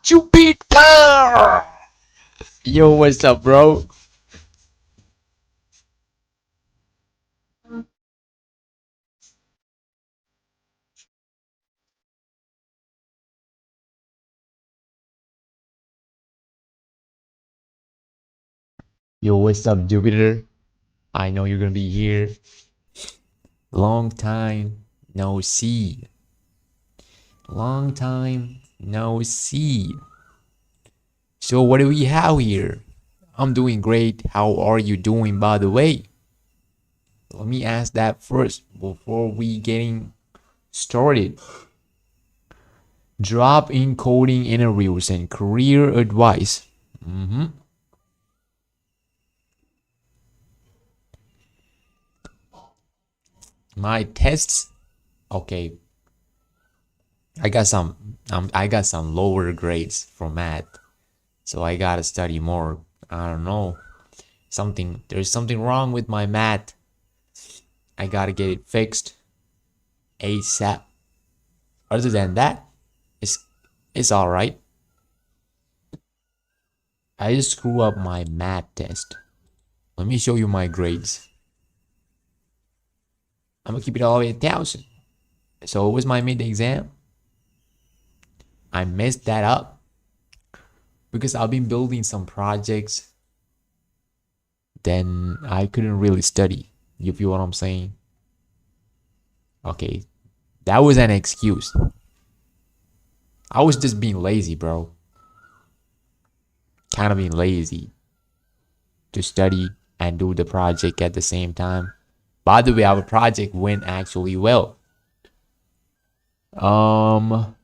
Jupiter! Yo, what's up, bro? Yo, what's up, Jupiter? I know you're gonna be here. Long time no see. Long time no see. So, what do we have here? I'm doing great. How are you doing, by the way? Let me ask that first before we getting started. Drop in coding interviews and career advice. My tests. Okay, I got some lower grades for math, so I gotta study more. I don't know. There's something wrong with my math. I gotta get it fixed ASAP. Other than that, it's it's all right. I just screw up my math test. Let me show you my grades. I'm gonna keep it all the way at 1,000. So it was my mid exam. I messed that up because I've been building some projects. Then I couldn't really study. You feel what I'm saying? Okay, that was an excuse. I was just being lazy, bro. Kind of being lazy to study and do the project at the same time. By the way, our project went actually well. Um,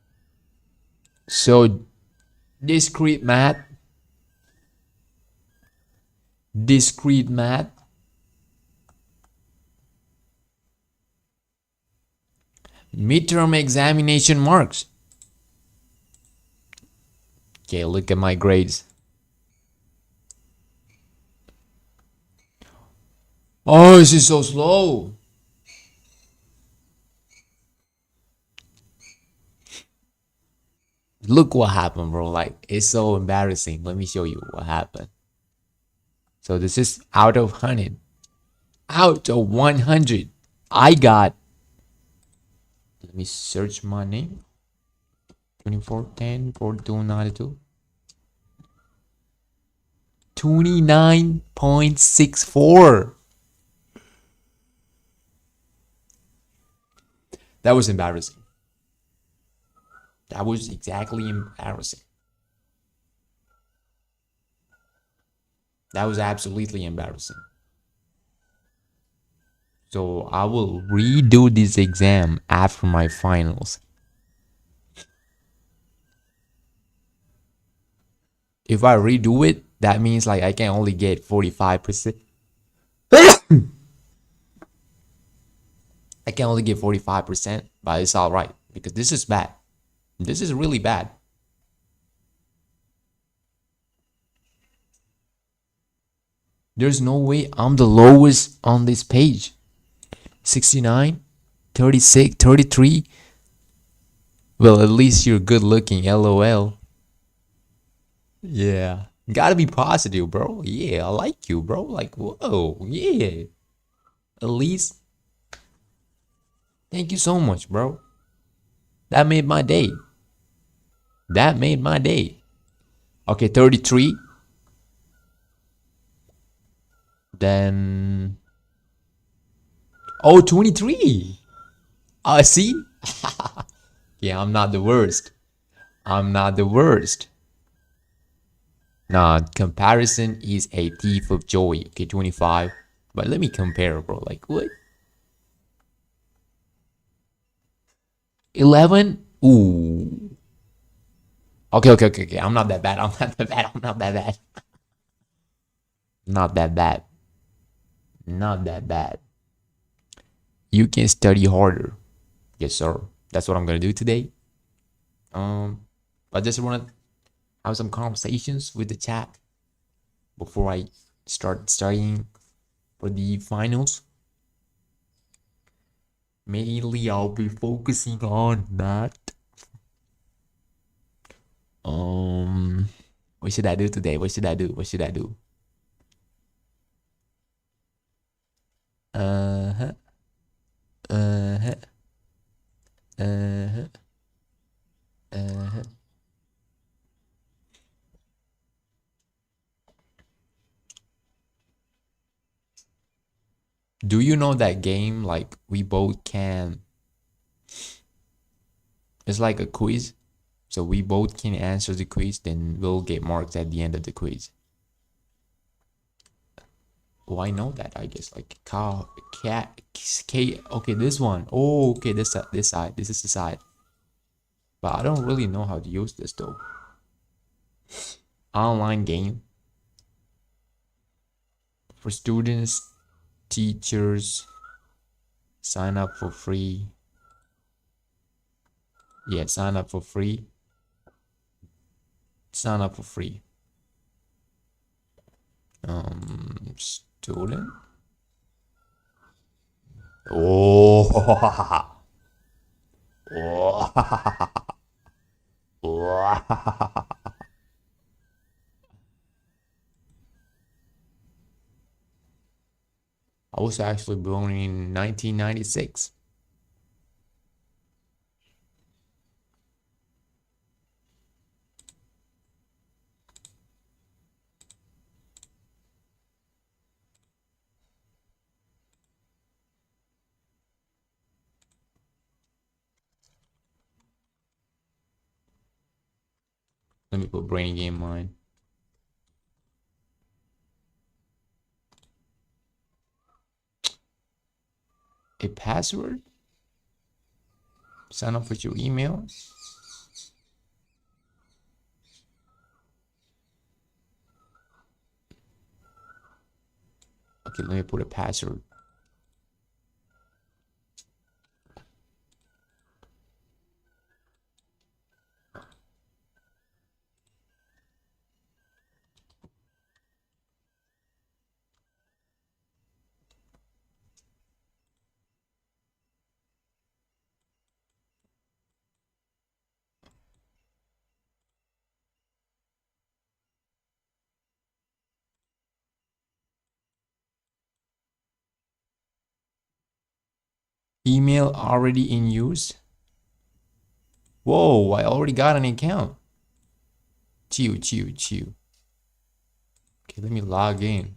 so discrete math, discrete math, midterm examination marks. Okay, look at my grades. Oh, this is so slow. Look what happened, bro. Like, it's so embarrassing. Let me show you what happened. So this is out of 100. Out of 100. I got, let me search my name. 2410 4292. 29.64. That was embarrassing. That was exactly embarrassing. That was absolutely embarrassing. So I will redo this exam after my finals. If I redo it, that means like I can only get 45%. I can only get 45%, but it's all right because this is bad. This is really bad. There's no way I'm the lowest on this page. 69, 36, 33. Well, at least you're good looking, lol. Yeah. Gotta be positive, bro. Yeah, I like you, bro. Like, whoa, yeah. At least, thank you so much, bro. That made my day. That made my day. Okay, 33. Then, oh, 23. See? Yeah, I'm not the worst. I'm not the worst. Nah, comparison is a thief of joy. Okay, 25. But let me compare, bro. Like, what? 11? Ooh. Okay. I'm not that bad. I'm not that bad. I'm not that bad. Not that bad. Not that bad. You can study harder. Yes, sir. That's what I'm gonna do today. I just wanna have some conversations with the chat before I start studying for the finals. Mainly, I'll be focusing on that. What should I do today? What should I do? What should I do? Uh-huh. Uh-huh. Uh-huh. Uh-huh. Do you know that game? Like we both can. It's like a quiz. So we both can answer the quiz, then we'll get marks at the end of the quiz. Oh, I know that, I guess. Like cow, cat, k. Okay, this one. Oh, okay, this side. This is the side. But I don't really know how to use this though. Online game for students, teachers. Sign up for free. Yeah, sign up for free. Sign up for free. Student. Oh. Oh. I was actually born in 1996. Let me put brain game mine. A password? Sign up with your email? Okay, let me put a password. Email already in use? Whoa, I already got an account. Chill. Okay, let me log in. I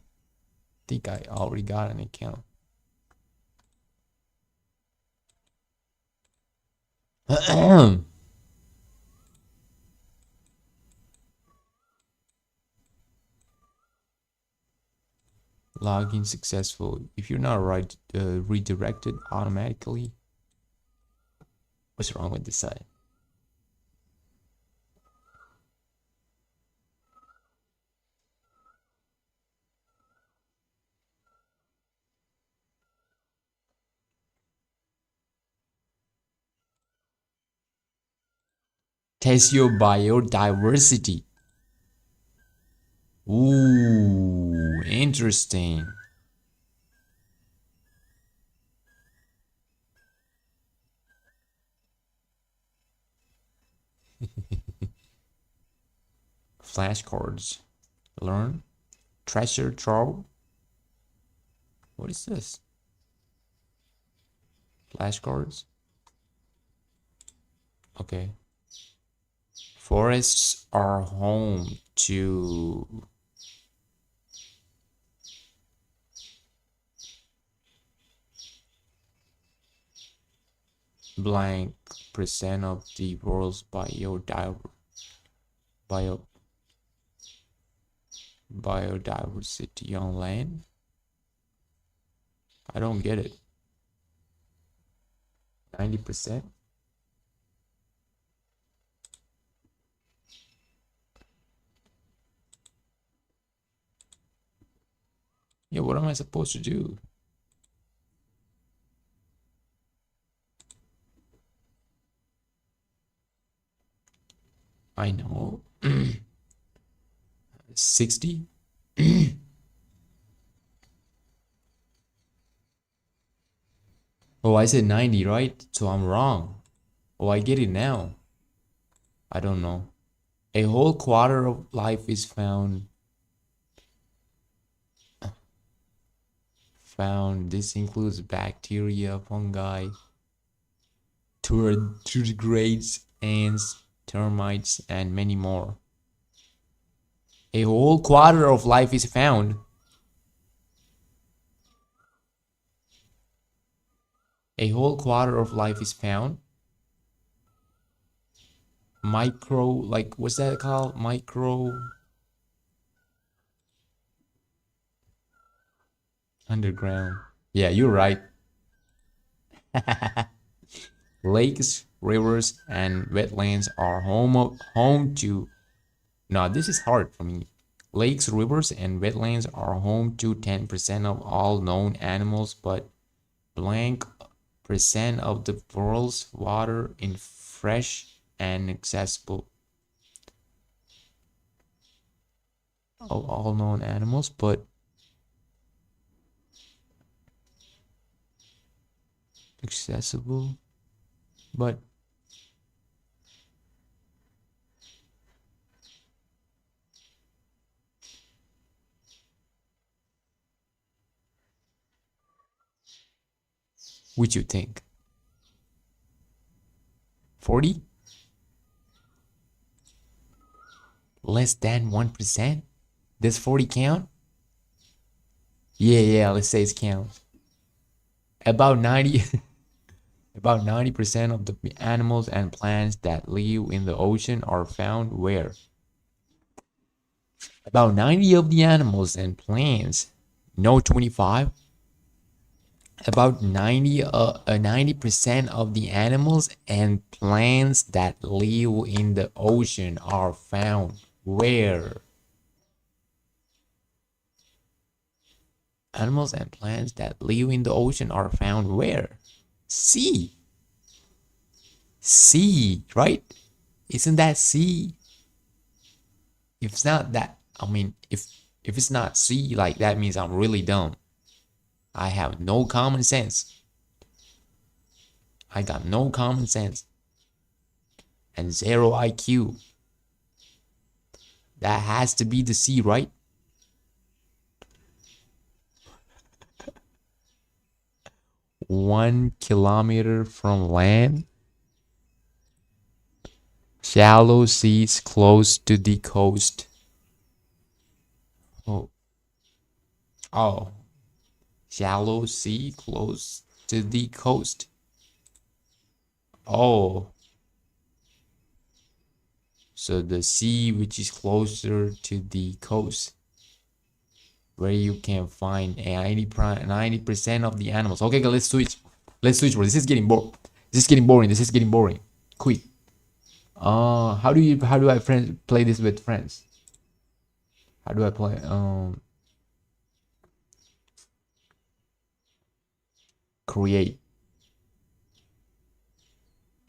think I already got an account. Login successful. If you're not right, redirected automatically. What's wrong with this side? Test your biodiversity. Ooh, interesting. Flashcards. Learn. Treasure trove. What is this? Flashcards. Okay. Forests are home to blank percent of the world's biodiversity on land. I don't get it. 90%? Yeah, what am I supposed to do? I know. 60? Oh, I said 90, right? So I'm wrong. Oh, I get it now. I don't know. A whole quarter of life is found. This includes bacteria, fungi, tardigrades, ants, termites, and many more. A whole quarter of life is found. A whole quarter of life is found. Micro, like, what's that called? Micro underground. Yeah, you're right. Lakes, rivers, and wetlands are home to. Now, this is hard for me. Lakes, rivers, and wetlands are home to 10% of all known animals, but blank percent of the world's water in fresh and accessible of all known animals, but accessible, but what you think? 40? Less than 1%? Does 40 count? Yeah, let's say it counts. About 90 about 90% of the animals and plants that live in the ocean are found where? About 90 of the animals and plants. No 25. About 90% of the animals and plants that live in the ocean are found where? Animals and plants that live in the ocean are found where? Sea. Sea, right? Isn't that sea? If it's not that, I mean, if it's not sea, like that means I'm really dumb. I have no common sense. I got no common sense and zero IQ. That has to be the sea, right? 1 kilometer from land. Shallow seas close to the coast. Oh, oh, shallow sea close to the coast. Oh, so the sea which is closer to the coast, where you can find 90% of the animals. Okay, let's switch. Let's switch, bro. This is getting bored. This is getting boring. This is getting boring. Quit. How do I play this with friends? How do I play? Create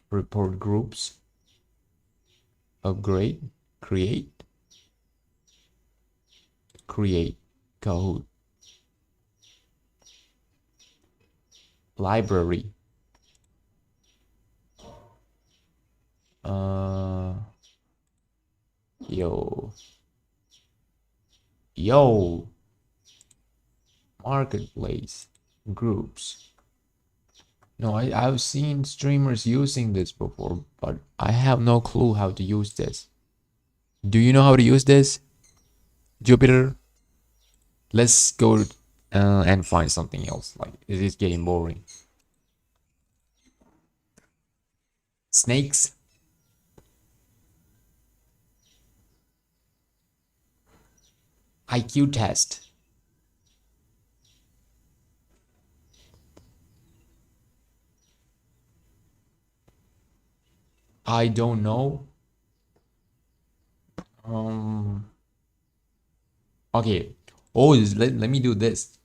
report groups. Upgrade. Create. Create. Code. Library. Uh, yo, yo, marketplace, groups. No, I've seen streamers using this before, but I have no clue how to use this. Do you know how to use this, Jupiter? Let's go and find something else. Like, it is getting boring. Snakes. IQ test. I don't know. Um. Okay. Oh, let me do this.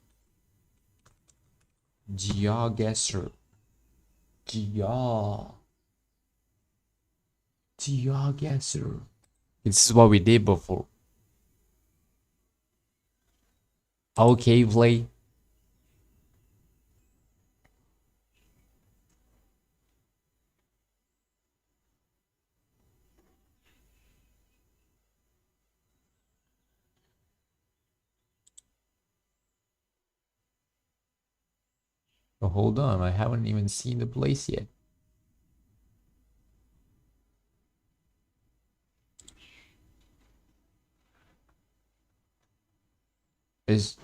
GeoGuessr. GeoGuessr. This is what we did before. Okay, play. Oh, hold on, I haven't even seen the place yet. There's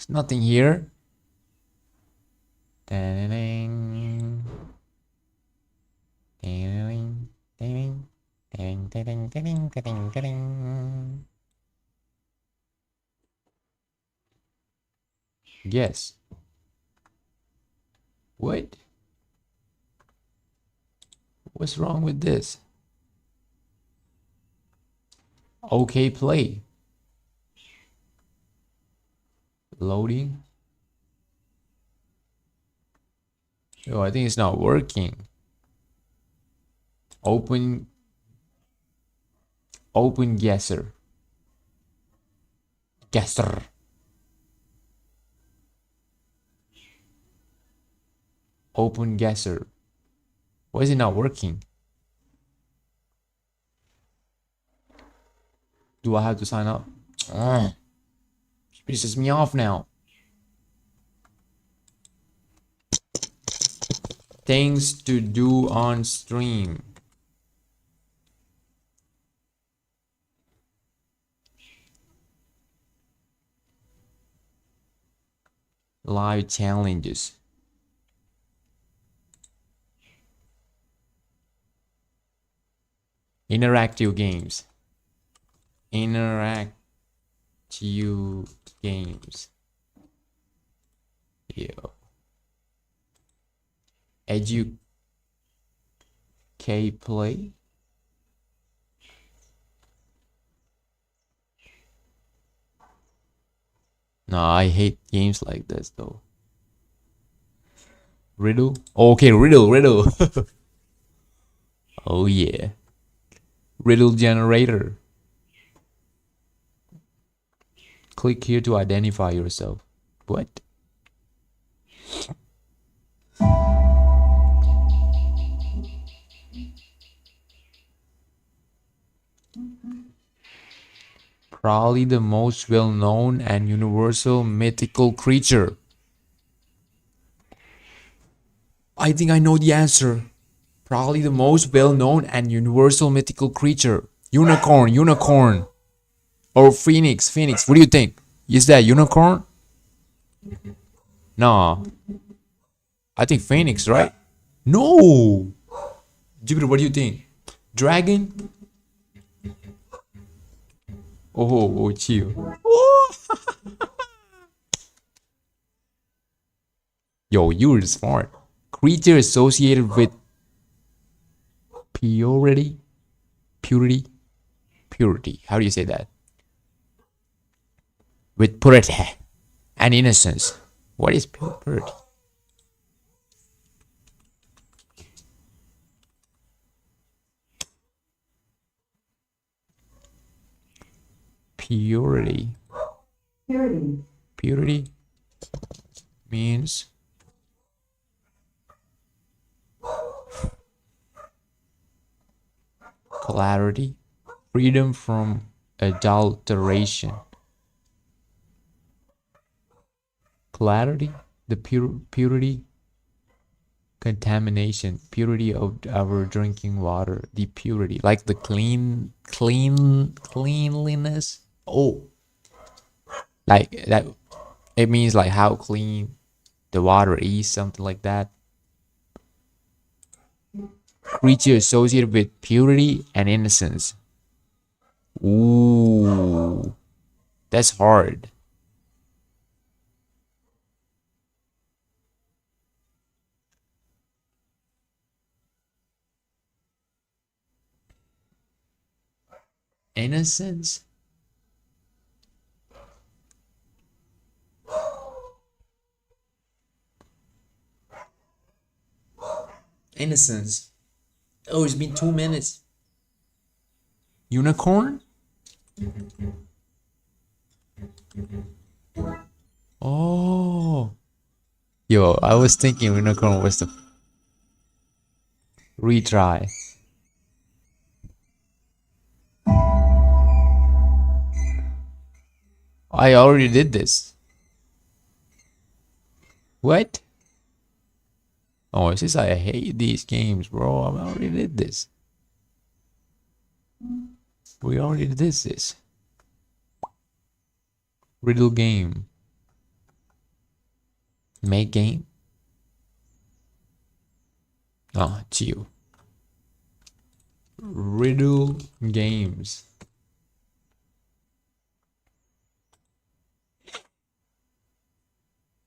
nothing here. Ding, ding, ding, ding, ding, ding, ding, ding. Yes. What? What's wrong with this? Okay, play. Loading. Oh, I think it's not working. Open guesser. Guesser. Open guesser. Why is it not working? Do I have to sign up? Ugh. It pisses me off now. Things to do on stream. Live challenges. Interactive games. Interactive games. Yeah. Educate play. No, I hate games like this though. Riddle? Okay, riddle. Oh yeah. Riddle generator. Click here to identify yourself. What? Probably the most well-known and universal mythical creature. I think I know the answer. Probably the most well-known and universal mythical creature. Unicorn. Or phoenix. What do you think? Is that unicorn? No. I think phoenix, right? No. Jupiter, what do you think? Dragon? Oh, chill. Oh. Yo, you're smart. Creature associated with purity. How do you say that? With purity and innocence. What is purity? Purity. Purity means clarity, freedom from adulteration. Clarity, the purity, contamination, purity of our drinking water, the purity, like the cleanliness. Oh, like that. It means like how clean the water is, something like that. Creature associated with purity and innocence. Ooh, that's hard. Innocence? Innocence. Oh, it's been 2 minutes. Unicorn? Oh. Yo, I was thinking unicorn was the retry. I already did this. What? Oh, it says I hate these games, bro. I already did this. We already did this. Riddle game. Make game. Oh, it's you. Riddle games.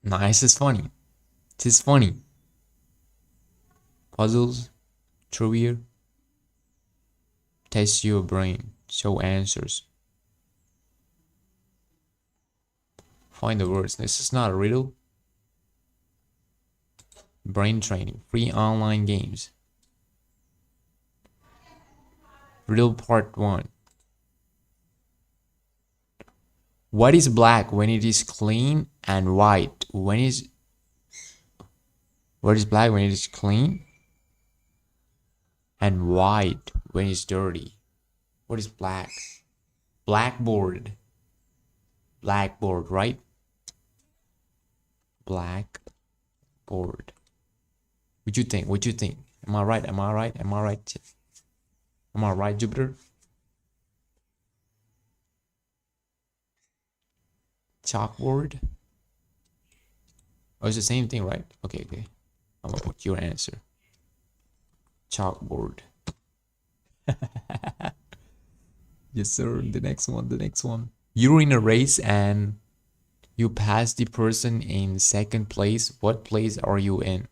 Nah, this is funny. This is funny. Puzzles, trivia. Test your brain. Show answers. Find the words. This is not a riddle. Brain training. Free online games. Riddle part 1. What is black when it is clean and white? What is black when it is clean and white when it's dirty? What is black? Blackboard. Blackboard, right? Blackboard. What you think? What you think? Am I right? Am I right? Am I right? Am I right, Jupiter? Chalkboard. Oh, it's the same thing, right? Okay, okay. I'm gonna put your answer. Chalkboard. Yes, sir. The next one. The next one. You're in a race and you pass the person in second place. What place are you in?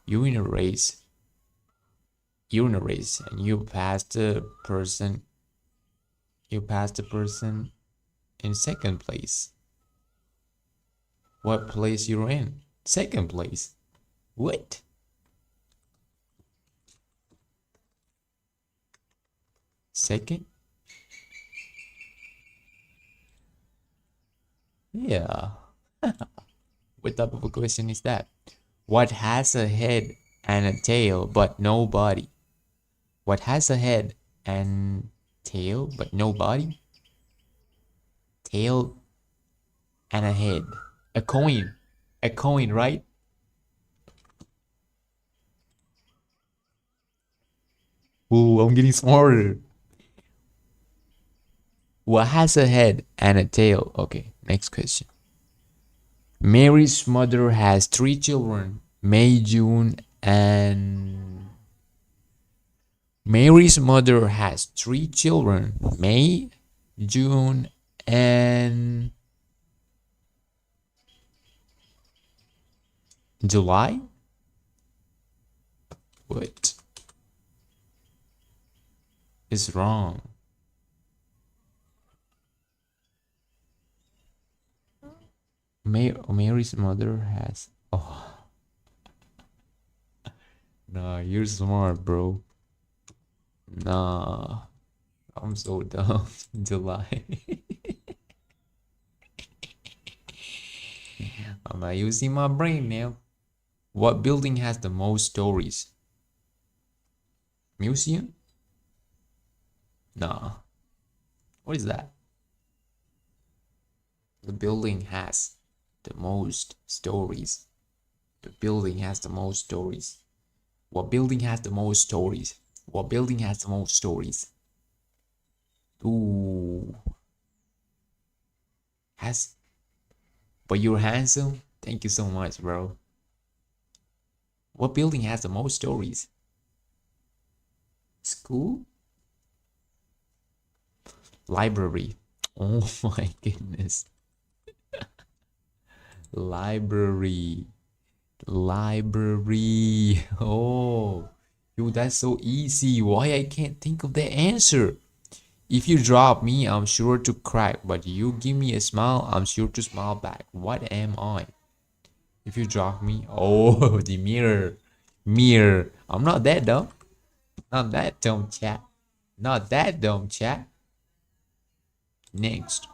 You're in a race. You're in a race and you pass the person. You pass the person in second place. What place you're in? Second place. What? Second? Yeah. What type of a question is that? What has a head and a tail but no body? What has a head and tail but no body? Tail and a head. A coin. A coin, right? Ooh, I'm getting smarter. What has a head and a tail? Okay, next question. Mary's mother has 3 children. May, June, and... Mary's mother has 3 children. May, June, and... July? What is wrong? Mary's mother has... Oh. Nah, you're smart, bro. Nah. I'm so dumb. July. I'm not using my brain now. What building has the most stories? Museum? Nah. What is that? The building has the most stories. The building has the most stories. What building has the most stories? What building has the most stories? Ooh. But you're handsome? Thank you so much, bro. What building has the most stories? School? Library. Oh my goodness. Library. Library. Oh, yo, that's so easy. Why I can't think of the answer? If you drop me, I'm sure to crack. But you give me a smile, I'm sure to smile back. What am I? If you drop me, oh, the mirror. Mirror. I'm not that dumb. Not that dumb, chat. Not that dumb, chat. Next.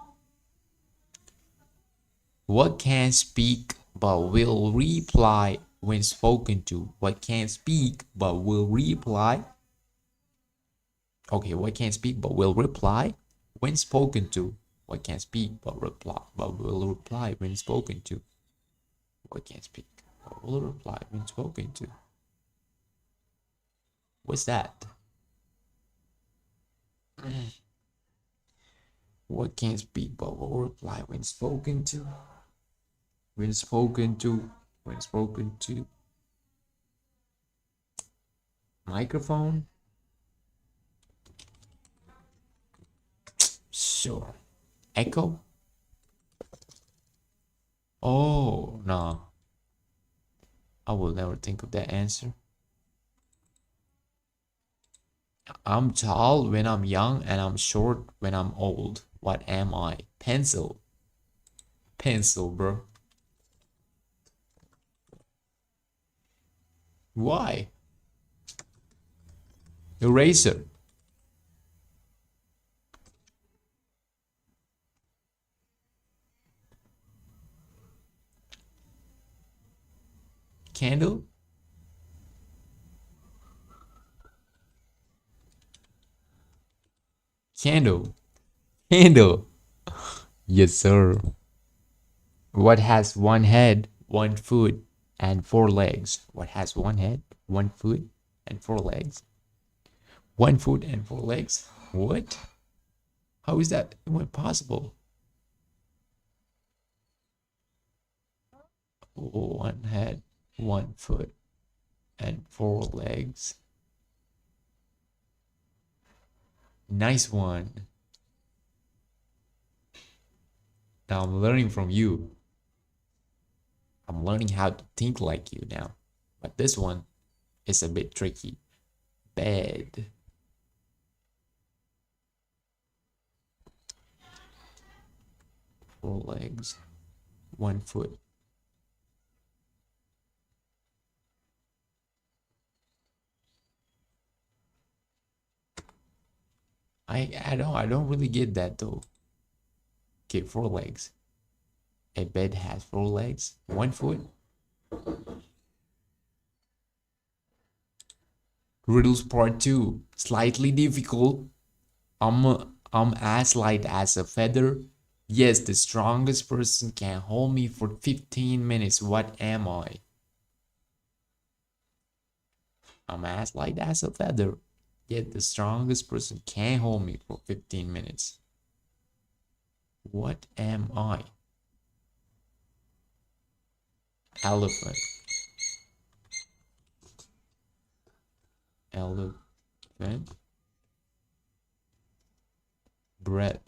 What can speak but will reply when spoken to? What can speak but will reply? Okay, what can speak but will reply when spoken to? What can speak but will reply when spoken to? What can't speak? What will reply when spoken to? What's that? What can't speak but will reply when spoken to? When spoken to? When spoken to? Microphone? Sure. Echo? Oh, no. I will never think of that answer. I'm tall when I'm young and I'm short when I'm old. What am I? Pencil. Pencil, bro. Why? Eraser. Candle? Candle. Candle. Yes, sir. What has one head, one foot, and four legs? What has one head, one foot, and four legs? One foot and four legs? What? How is that even possible? One head, one foot, and four legs. Nice one. Now I'm learning from you. I'm learning how to think like you now. But this one is a bit tricky. Bed. Four legs, one foot. I don't really get that though. Okay, four legs. A bed has four legs, one foot. Riddles part two. Slightly difficult. I'm as light as a feather. Yes, the strongest person can hold me for 15 minutes. What am I? I'm as light as a feather. Yet the strongest person can hold me for 15 minutes. What am I? Elephant. Elephant. Bread.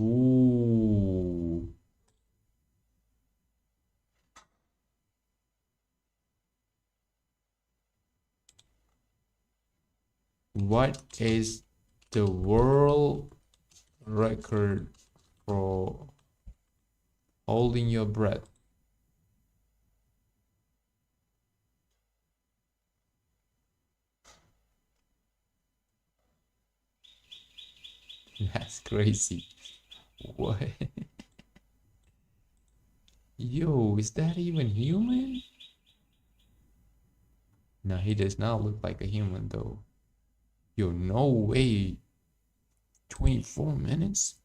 Ooh. What is the world record for holding your breath? That's crazy. What? Yo, is that even human? No, he does not look like a human though. Yo, no way. 24 minutes?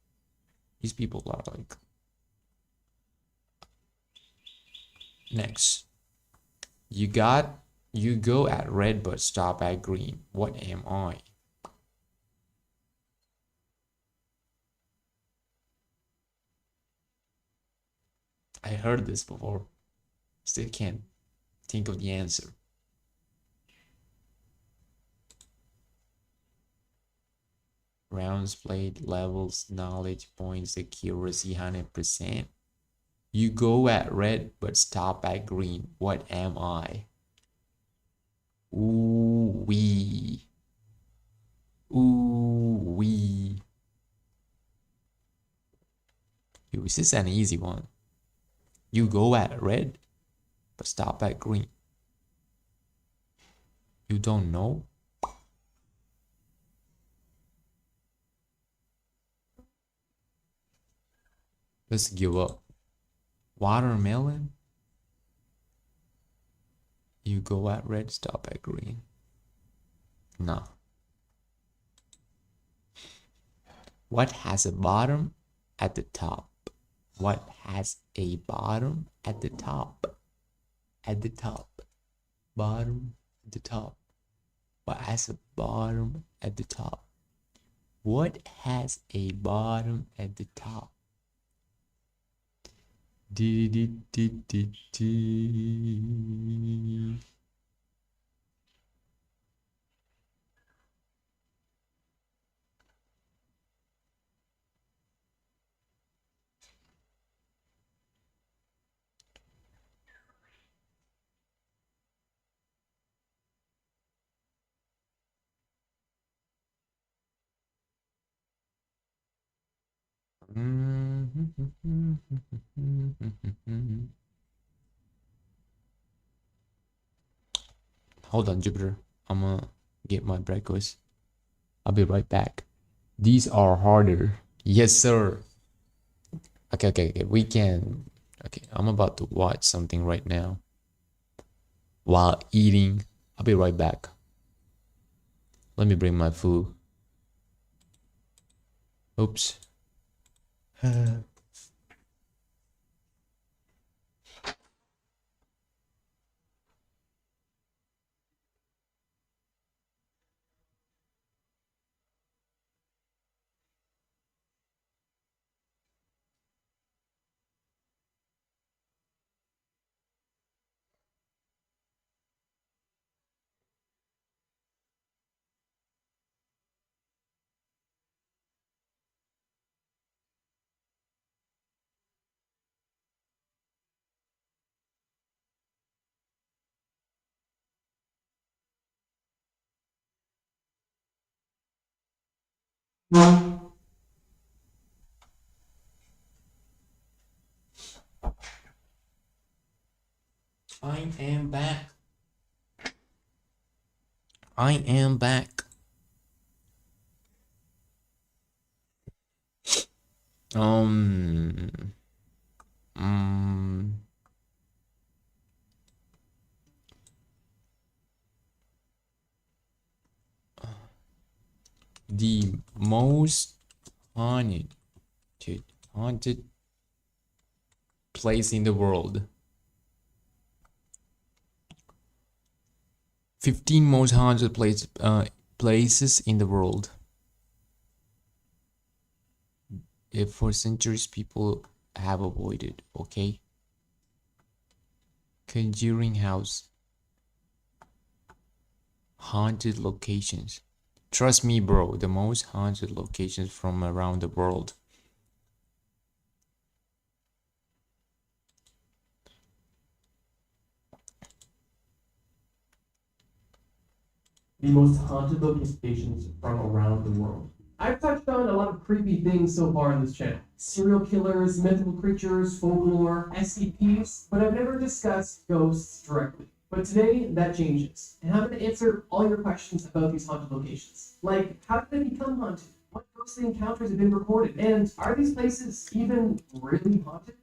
These people are like... Next. You go at red but stop at green. What am I? I heard this before. Still can't think of the answer. Rounds played, levels, knowledge, points, accuracy, 100%. You go at red but stop at green. What am I? Ooh wee. Ooh wee. Yo, this is an easy one. You go at red but stop at green. You don't know? Let's give up. Watermelon? You go at red, stop at green. No. What has a bottom at the top? What has a bottom at the top? At the top. Bottom at the top. What has a bottom at the top? What has a bottom at the top? Hold on, Jupiter. I'm gonna get my breakfast. I'll be right back. These are harder. Yes, sir. Okay. We can. Okay, I'm about to watch something right now while eating. I'll be right back. Let me bring my food. Oops. I am back. I am back. Um, mm, the most haunted haunted place in the world. 15 most haunted places in the world. If for centuries people have avoided, okay? Conjuring house. Haunted locations. Trust me, bro, the most haunted locations from around the world. The most haunted locations from around the world. I've touched on a lot of creepy things so far in this channel. Serial killers, mythical creatures, folklore, SCPs, but I've never discussed ghosts directly. But today, that changes. And I'm going to answer all your questions about these haunted locations. Like, how did they become haunted? What ghostly encounters have been recorded? And are these places even really haunted?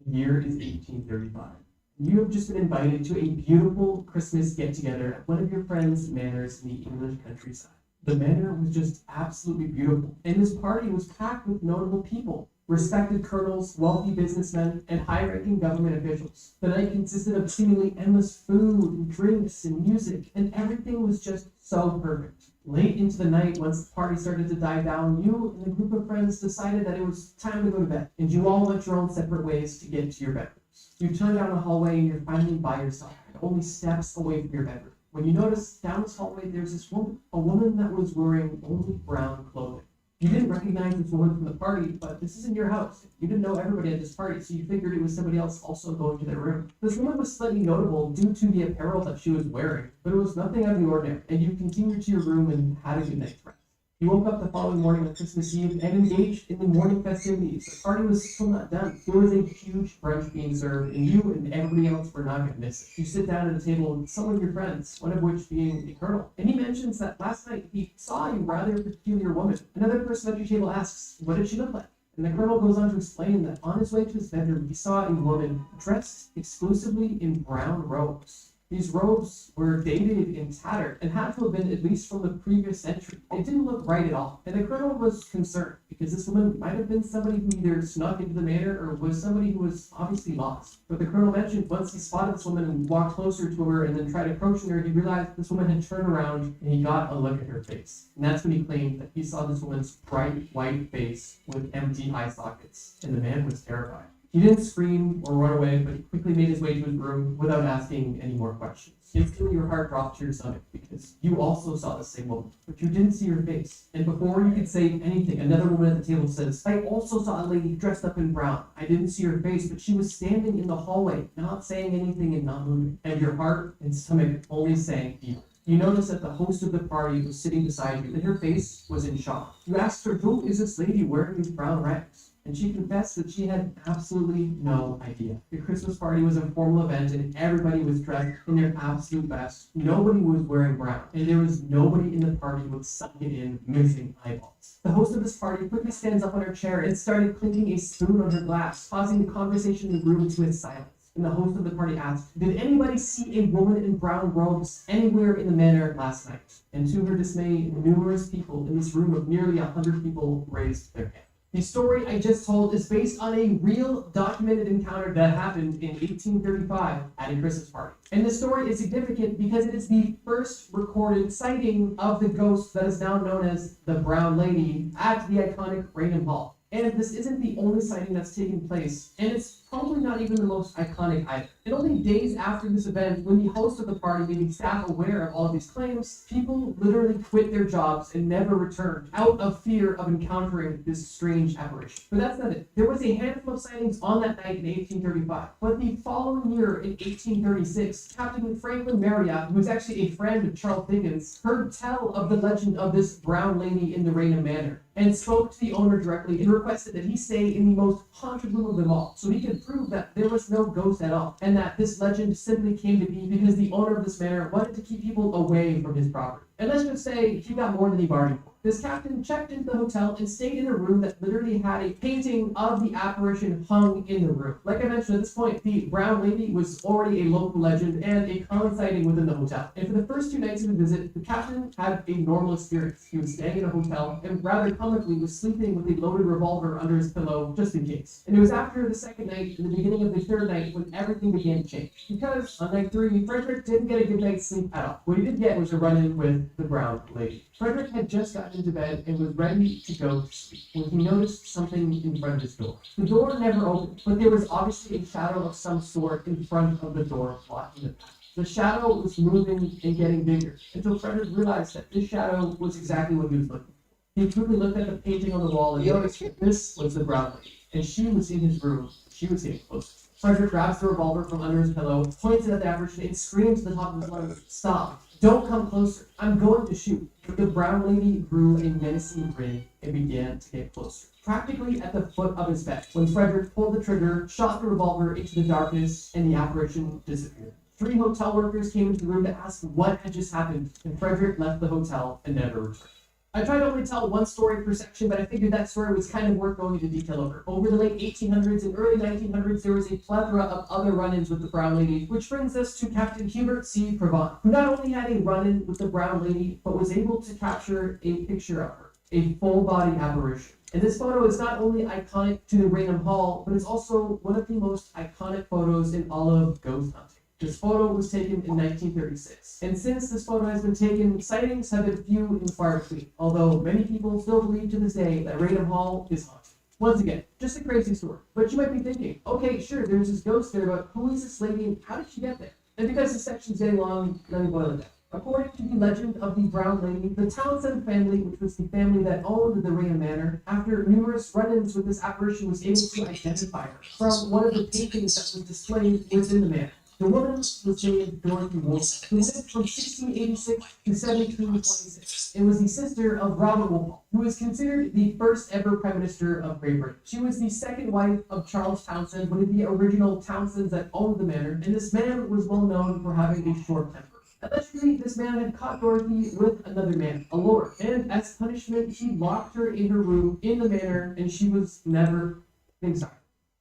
The year is 1835. You have just been invited to a beautiful Christmas get-together at one of your friends' manors in the English countryside. The manor was just absolutely beautiful, and this party was packed with notable people, respected colonels, wealthy businessmen, and high-ranking government officials. The night consisted of seemingly endless food and drinks and music, and everything was just so perfect. Late into the night, once the party started to die down, you and a group of friends decided that it was time to go to bed, and you all went your own separate ways to get to your bedrooms. You turn down the hallway and you're finally by yourself, only steps away from your bedroom. When you notice down this hallway, there's this woman, a woman that was wearing only brown clothing. You didn't recognize this woman from the party, but this isn't your house. You didn't know everybody at this party, so you figured it was somebody else also going to their room. This woman was slightly notable due to the apparel that she was wearing, but it was nothing out of the ordinary, and you continued to your room and had a good night's rest. You woke up the following morning on Christmas Eve and engaged in the morning festivities. The party was still not done. There was a huge brunch being served, and you and everybody else were not going to miss it. You sit down at a table with some of your friends, one of which being the colonel, and he mentions that last night he saw a rather peculiar woman. Another person at your table asks, what did she look like? And the colonel goes on to explain that on his way to his bedroom, he saw a woman dressed exclusively in brown robes. These robes were dated and tattered and had to have been at least from the previous century. It didn't look right at all. And the colonel was concerned because this woman might have been somebody who either snuck into the manor or was somebody who was obviously lost. But the colonel mentioned once he spotted this woman and walked closer to her and then tried approaching her, he realized this woman had turned around and he got a look at her face. And that's when he claimed that he saw this woman's bright white face with empty eye sockets. And the man was terrified. He didn't scream or run away, but he quickly made his way to his room without asking any more questions. Instantly, your heart dropped to your stomach because you also saw the same woman, but you didn't see her face. And before you could say anything, another woman at the table says, I also saw a lady dressed up in brown. I didn't see her face, but she was standing in the hallway, not saying anything and not moving. And your heart and stomach only sank deeper. You noticed that the host of the party was sitting beside you, and her face was in shock. You asked her, who is this lady wearing these brown rags? And she confessed that she had absolutely no idea. The Christmas party was a formal event and everybody was dressed in their absolute best. Nobody was wearing brown, and there was nobody in the party with sunken-in, missing eyeballs. The host of this party quickly stands up on her chair and started clinking a spoon on her glass, causing the conversation in the room to his silence. And the host of the party asked, did anybody see a woman in brown robes anywhere in the manor last night? And to her dismay, numerous people in this room of nearly 100 people raised their hands. The story I just told is based on a real documented encounter that happened in 1835 at a Christmas party. And the story is significant because it is the first recorded sighting of the ghost that is now known as the Brown Lady at the iconic Raynham Hall. And this isn't the only sighting that's taken place, and it's probably not even the most iconic either. And only days after this event, when the host of the party made the staff aware of all of these claims, people literally quit their jobs and never returned out of fear of encountering this strange apparition. But that's not it. There was a handful of sightings on that night in 1835, but the following year in 1836, Captain Franklin Marriott, who was actually a friend of Charles Dickens, heard tell of the legend of this brown lady in the Raynham Manor, and spoke to the owner directly and requested that he stay in the most haunted room of them all, so he could prove that there was no ghost at all, and that this legend simply came to be because the owner of this manor wanted to keep people away from his property. And let's just say he got more than he bargained for. This captain checked into the hotel and stayed in a room that literally had a painting of the apparition hung in the room. Like I mentioned at this point, the brown lady was already a local legend and a common sighting within the hotel. And for the first 2 nights of the visit, the captain had a normal experience. He was staying in a hotel and rather comically was sleeping with a loaded revolver under his pillow just in case. And it was after the second night and the beginning of the third night when everything began to change. Because on night 3, Frederick didn't get a good night's sleep at all. What he did get was a run-in with the brown lady. Frederick had just gotten into bed and was ready to go to sleep when he noticed something in front of his door. The door never opened, but there was obviously a shadow of some sort in front of the door blocking the path. The shadow was moving and getting bigger until Frederick realized that this shadow was exactly what he was looking for. He quickly looked at the painting on the wall and noticed that this was the brown lady, and she was in his room. She was getting closer. Frederick grabs the revolver from under his pillow, points it at the apparition, and screams at the top of his lungs, "Stop! Don't come closer! I'm going to shoot!" But the brown lady grew a menacing grin and began to get closer, practically at the foot of his bed, when Frederick pulled the trigger, shot the revolver into the darkness, and the apparition disappeared. 3 hotel workers came into the room to ask what had just happened, and Frederick left the hotel and never returned. I tried to only tell one story per section, but I figured that story was kind of worth going into detail over. Over the late 1800s and early 1900s, there was a plethora of other run-ins with the Brown Lady, which brings us to Captain Hubert C. Provant, who not only had a run-in with the Brown Lady, but was able to capture a picture of her, a full-body apparition. And this photo is not only iconic to the Raynham Hall, but it's also one of the most iconic photos in all of ghost hunting. This photo was taken in 1936, and since this photo has been taken, sightings have been few and far between, although many people still believe to this day that Raynham Hall is haunted. Once again, just a crazy story. But you might be thinking, okay, sure, there's this ghost there, but who is this lady and how did she get there? And because this section's getting long, let me boil it down. According to the legend of the Brown Lady, the Townsend family, which was the family that owned the Raynham Manor, after numerous run-ins with this apparition, was able to identify her from one of the paintings that was displayed within the manor. The woman was named Dorothy Wolfe, who lived from 1686 to 1726, and was the sister of Robert Wolfe, who was considered the first ever Prime Minister of Great Britain. She was the second wife of Charles Townshend, one of the original Townsends that owned the manor, and this man was well known for having a short temper. Allegedly, this man had caught Dorothy with another man, a lord, and as punishment, he locked her in her room in the manor, and she was never inside.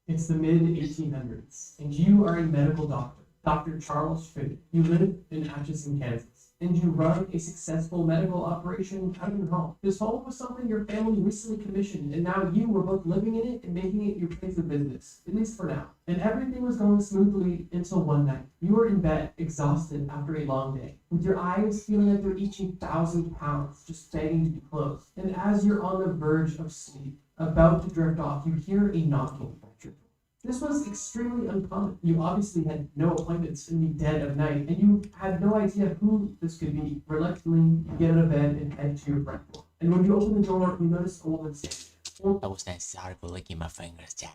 It's the mid-1800s, and you are a medical doctor. Dr. Charles Finney. You live in Atchison, Kansas, and you run a successful medical operation out of your home. This home was something your family recently commissioned, and now you were both living in it and making it your place of business, at least for now. And everything was going smoothly until one night. You were in bed, exhausted after a long day, with your eyes feeling like they're each 1,000 pounds, just begging to be closed. And as you're on the verge of sleep, about to drift off, you hear a knocking at your door. This was extremely uncommon. You obviously had no appointments in the dead of night, and you had no idea who this could be. Reluctantly, you get out of bed and head to your front door. And when you open the door, you notice a woman standing I was not sorry for licking my fingers, Chad.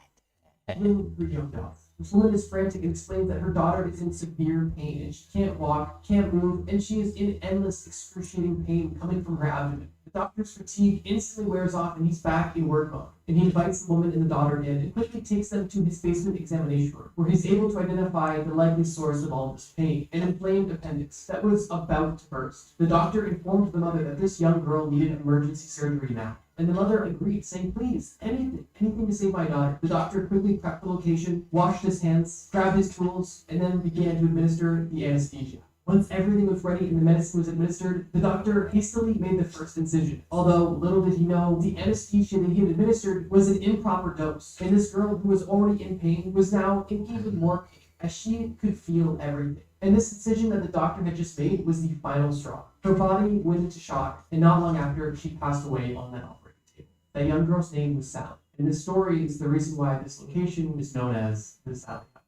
there, little her young daughter. This woman is frantic and explains that her daughter is in severe pain and she can't walk, can't move, and she is in endless, excruciating pain coming from her abdomen. The doctor's fatigue instantly wears off and he's back in work mode. And he invites the woman and the daughter in and quickly takes them to his basement examination room, where he's able to identify the likely source of all this pain, an inflamed appendix that was about to burst. The doctor informed the mother that this young girl needed emergency surgery now. And the mother agreed, saying, please, anything to save my daughter. The doctor quickly prepped the location, washed his hands, grabbed his tools, and then began to administer the anesthesia. Once everything was ready and the medicine was administered, the doctor hastily made the first incision. Although little did he know, the anesthesia that he had administered was an improper dose, and this girl who was already in pain was now in even more pain, as she could feel everything. And this incision that the doctor had just made was the final straw. Her body went into shock, and not long after, she passed away on that operating table. That young girl's name was Sally, and this story is the reason why this location is known as the Sally House.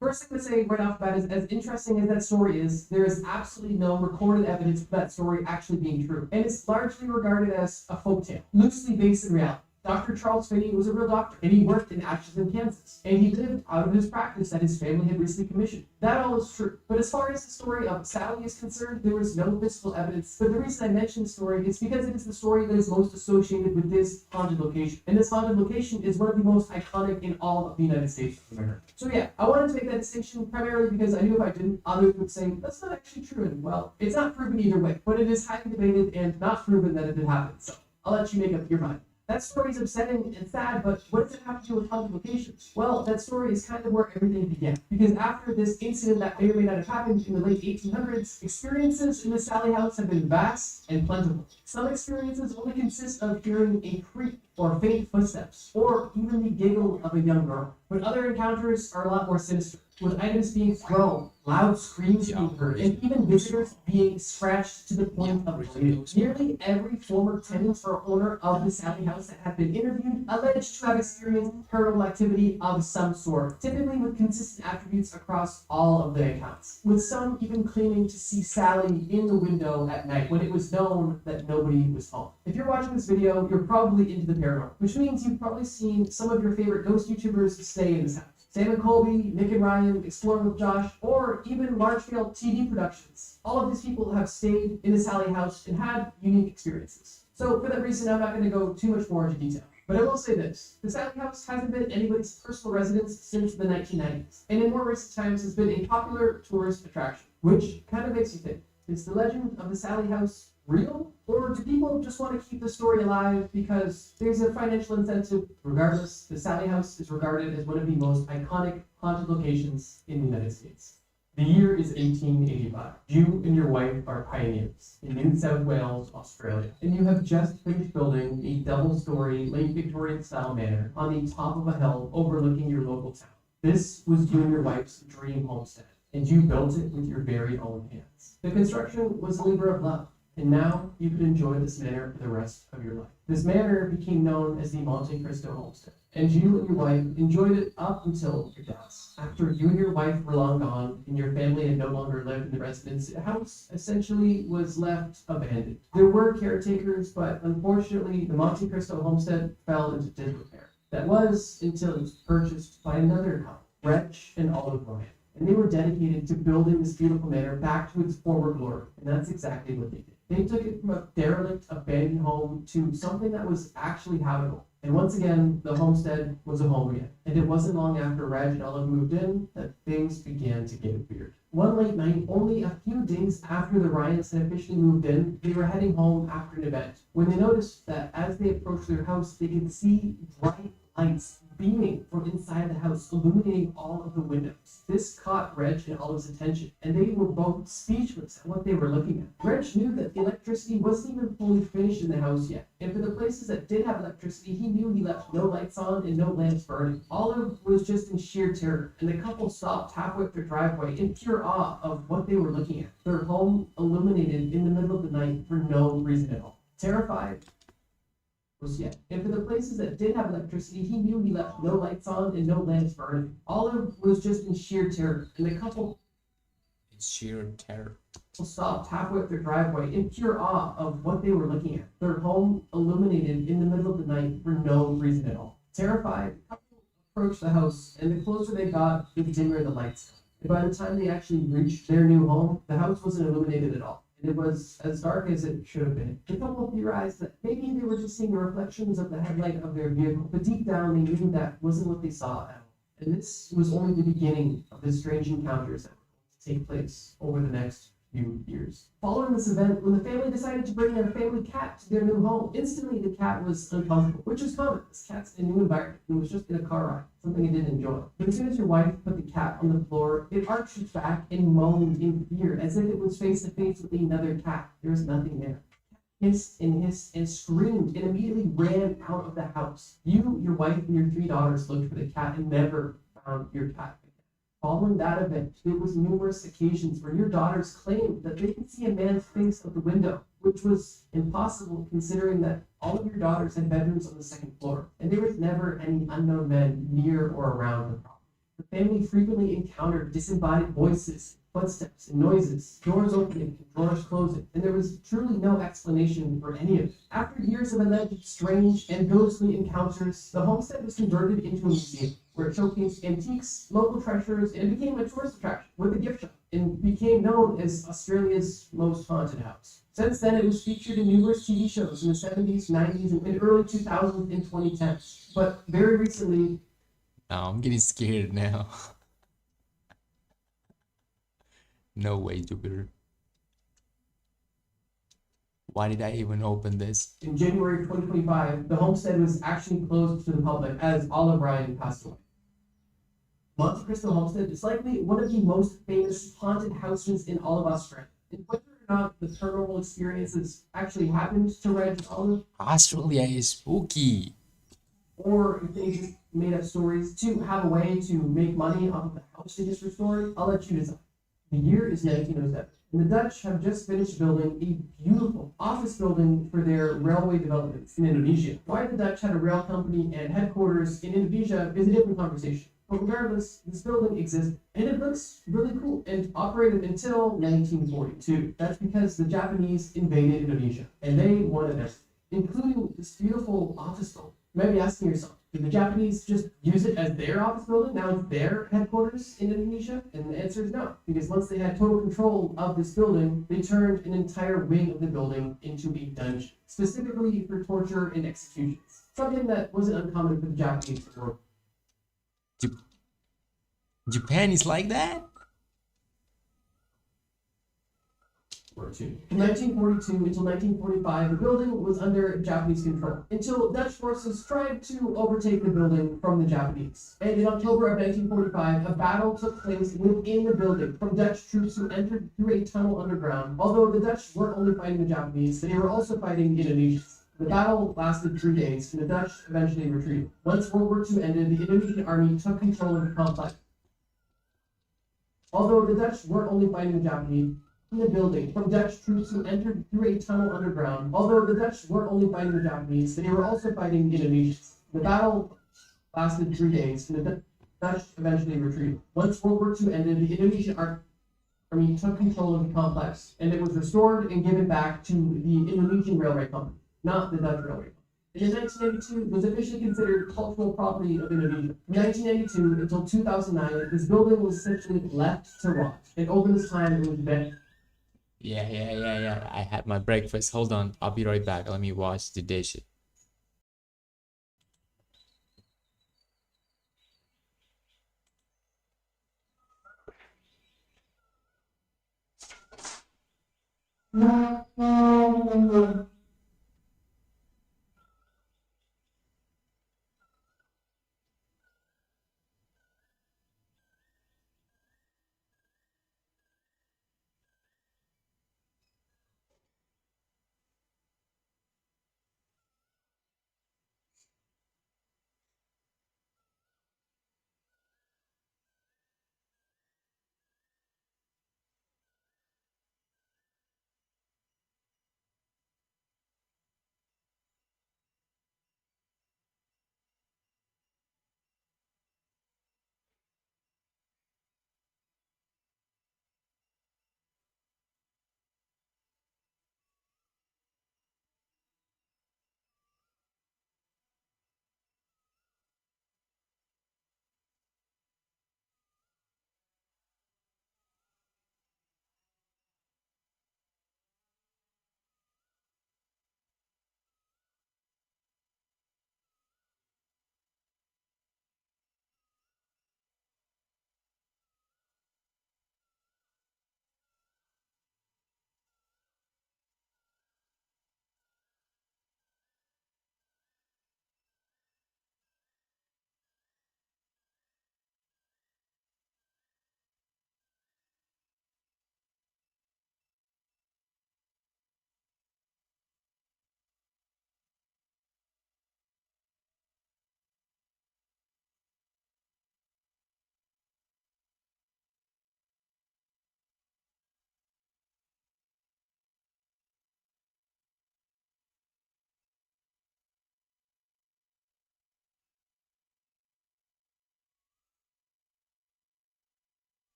First thing to say right off the bat is, as interesting as that story is, there is absolutely no recorded evidence of that story actually being true, and it's largely regarded as a folktale, loosely based in reality. Dr. Charles Finney was a real doctor, and he worked in Atchison, Kansas, and he lived out of his practice that his family had recently commissioned. That all is true. But as far as the story of Sally is concerned, there was no physical evidence. But the reason I mention the story is because it is the story that is most associated with this haunted location. And this haunted location is one of the most iconic in all of the United States of America. So yeah, I wanted to make that distinction primarily because I knew if I didn't, others would say, that's not actually true. And well, it's not proven either way, but it is highly debated and not proven that it did happen. So I'll let you make up your mind. That story is upsetting and sad, but what does it have to do with haunted locations? Well, that story is kind of where everything began. Because after this incident that may or may not have happened in the late 1800s, experiences in the Sally House have been vast and plentiful. Some experiences only consist of hearing a creak or faint footsteps, or even the giggle of a young girl. But other encounters are a lot more sinister, with items being thrown, loud screams being heard, and even visitors being scratched to the point of bleeding. Nearly every former tenant or owner of the Sally House that have been interviewed alleged to have experienced paranormal activity of some sort, typically with consistent attributes across all of the accounts, with some even claiming to see Sally in the window at night when it was known that nobody was home. If you're watching this video, you're probably into the paranormal, which means you've probably seen some of your favorite ghost YouTubers stay in this house. Sam and Colby, Nick and Ryan, Exploring with Josh, or even large-scale TV productions. All of these people have stayed in the Sally House and had unique experiences. So for that reason, I'm not going to go too much more into detail. But I will say this, the Sally House hasn't been anybody's personal residence since the 1990s, and in more recent times has been a popular tourist attraction, which kind of makes you think, is the legend of the Sally House real? Or do people just want to keep the story alive because there's a financial incentive? Regardless, the Sally House is regarded as one of the most iconic haunted locations in the United States. The year is 1885. You and your wife are pioneers in New South Wales, Australia, and you have just finished building a double-story late Victorian-style manor on the top of a hill overlooking your local town. This was you and your wife's dream homestead, and you built it with your very own hands. The construction was a labor of love, and now you could enjoy this manor for the rest of your life. This manor became known as the Monte Cristo Homestead, and you and your wife enjoyed it up until your deaths. After you and your wife were long gone, and your family had no longer lived in the residence, the house essentially was left abandoned. There were caretakers, but unfortunately, the Monte Cristo Homestead fell into disrepair. That was until it was purchased by another couple, Rich and Olive Ryan. And they were dedicated to building this beautiful manor back to its former glory, and that's exactly what they did. They took it from a derelict, abandoned home to something that was actually habitable. And once again, the homestead was a home again. And it wasn't long after Reg and Olive moved in that things began to get weird. One late night, only a few days after the Ryans had officially moved in, they were heading home after an event, when they noticed that as they approached their house, they could see bright lights beaming from inside the house, illuminating all of the windows. This caught Reg and Olive's attention, and they were both speechless at what they were looking at. Reg knew that the electricity wasn't even fully finished in the house yet, and for the places that did have electricity, he knew he left no lights on and no lamps burning. Olive was just in sheer terror, and the couple stopped halfway up their driveway in pure awe of what they were looking at. Their home illuminated in the middle of the night for no reason at all. Terrified, and for the places that did have electricity, he knew he left no lights on and no lamps burning. Olive was just in sheer terror, and the couple stopped halfway up their driveway in pure awe of what they were looking at. Their home illuminated in the middle of the night for no reason at all. Terrified, the couple approached the house, and the closer they got, the dimmer the lights got. And by the time they actually reached their new home, the house wasn't illuminated at all. And it was as dark as it should have been. The couple theorized that maybe they were just seeing the reflections of the headlight of their vehicle, but deep down they knew that wasn't what they saw at all. And this was only the beginning of the strange encounters that were going to take place over the next few years. Following this event, when the family decided to bring their family cat to their new home, instantly the cat was uncomfortable, which is common. This cat's in a new environment. It was just in a car ride, something it didn't enjoy. But as soon as your wife put the cat on the floor, it arched its back and moaned in fear, as if it was face to face with another cat. There was nothing there. Hissed and screamed and immediately ran out of the house. You, your wife, and your 3 daughters looked for the cat and never found your cat. Following that event, there was numerous occasions where your daughters claimed that they could see a man's face out the window, which was impossible considering that all of your daughters had bedrooms on the 2nd floor, and there was never any unknown men near or around the property. The family frequently encountered disembodied voices, footsteps, and noises, doors opening and drawers closing, and there was truly no explanation for any of it. After years of alleged strange and ghostly encounters, the homestead was converted into a museum, where it showcased antiques, local treasures, and it became a tourist attraction with a gift shop, and became known as Australia's most haunted house. Since then, it was featured in numerous TV shows in the 70s, 90s, and early 2000s and 2010s. But very recently... Now I'm getting scared now. No way, Jupiter. Why did I even open this? In January 2025, the homestead was actually closed to the public as Olive Ryan passed away. Monte Cristo Homestead is likely one of the most famous haunted houses in all of Australia. And whether or not the paranormal experiences actually happened to Reg and Olive, Australia is spooky. or if they just made up stories to have a way to make money off of the house they just restored, I'll let you decide. The year is 1907, and the Dutch have just finished building a beautiful office building for their railway developments in Indonesia. Why the Dutch had a rail company and headquarters in Indonesia is a different conversation. But regardless, this building exists, and it looks really cool, and operated until 1942. That's because the Japanese invaded Indonesia, and they wanted everything, including this beautiful office building. You might be asking yourself, did the Japanese just use it as their office building? Now it's their headquarters in Indonesia? And the answer is no, because once they had total control of this building, they turned an entire wing of the building into a dungeon, specifically for torture and executions. Something that wasn't uncommon for the Japanese before. Japan is like that? From 1942 until 1945, the building was under Japanese control, until Dutch forces tried to overtake the building from the Japanese. And in October of 1945, a battle took place within the building from Dutch troops who entered through a tunnel underground. Although the Dutch weren't only fighting the Japanese, they were also fighting Indonesians. The battle lasted 3 days, and the Dutch eventually retreated. Once World War II ended, the Indonesian army took control of the complex. Although the Dutch weren't only fighting the Japanese, in the building from Dutch troops who entered through a tunnel underground. Although the Dutch weren't only fighting the Japanese, they were also fighting Indonesians. The battle lasted 3 days, and the Dutch eventually retreated. Once World War II ended, the Indonesian army took control of the complex, and it was restored and given back to the Indonesian Railway Company, not the Dutch Railway Company. And in 1992, it was officially considered cultural property of Indonesia. From 1992 until 2009, this building was essentially left to rot, and over this time, it was abandoned. Yeah. I had my breakfast. Hold on. I'll be right back. Let me wash the dishes.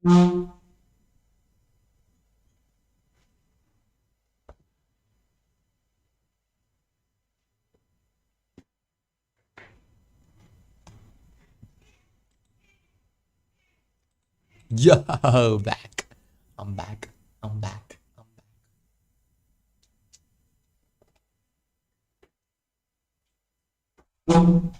Yo, back. I'm back. I'm back. I'm back.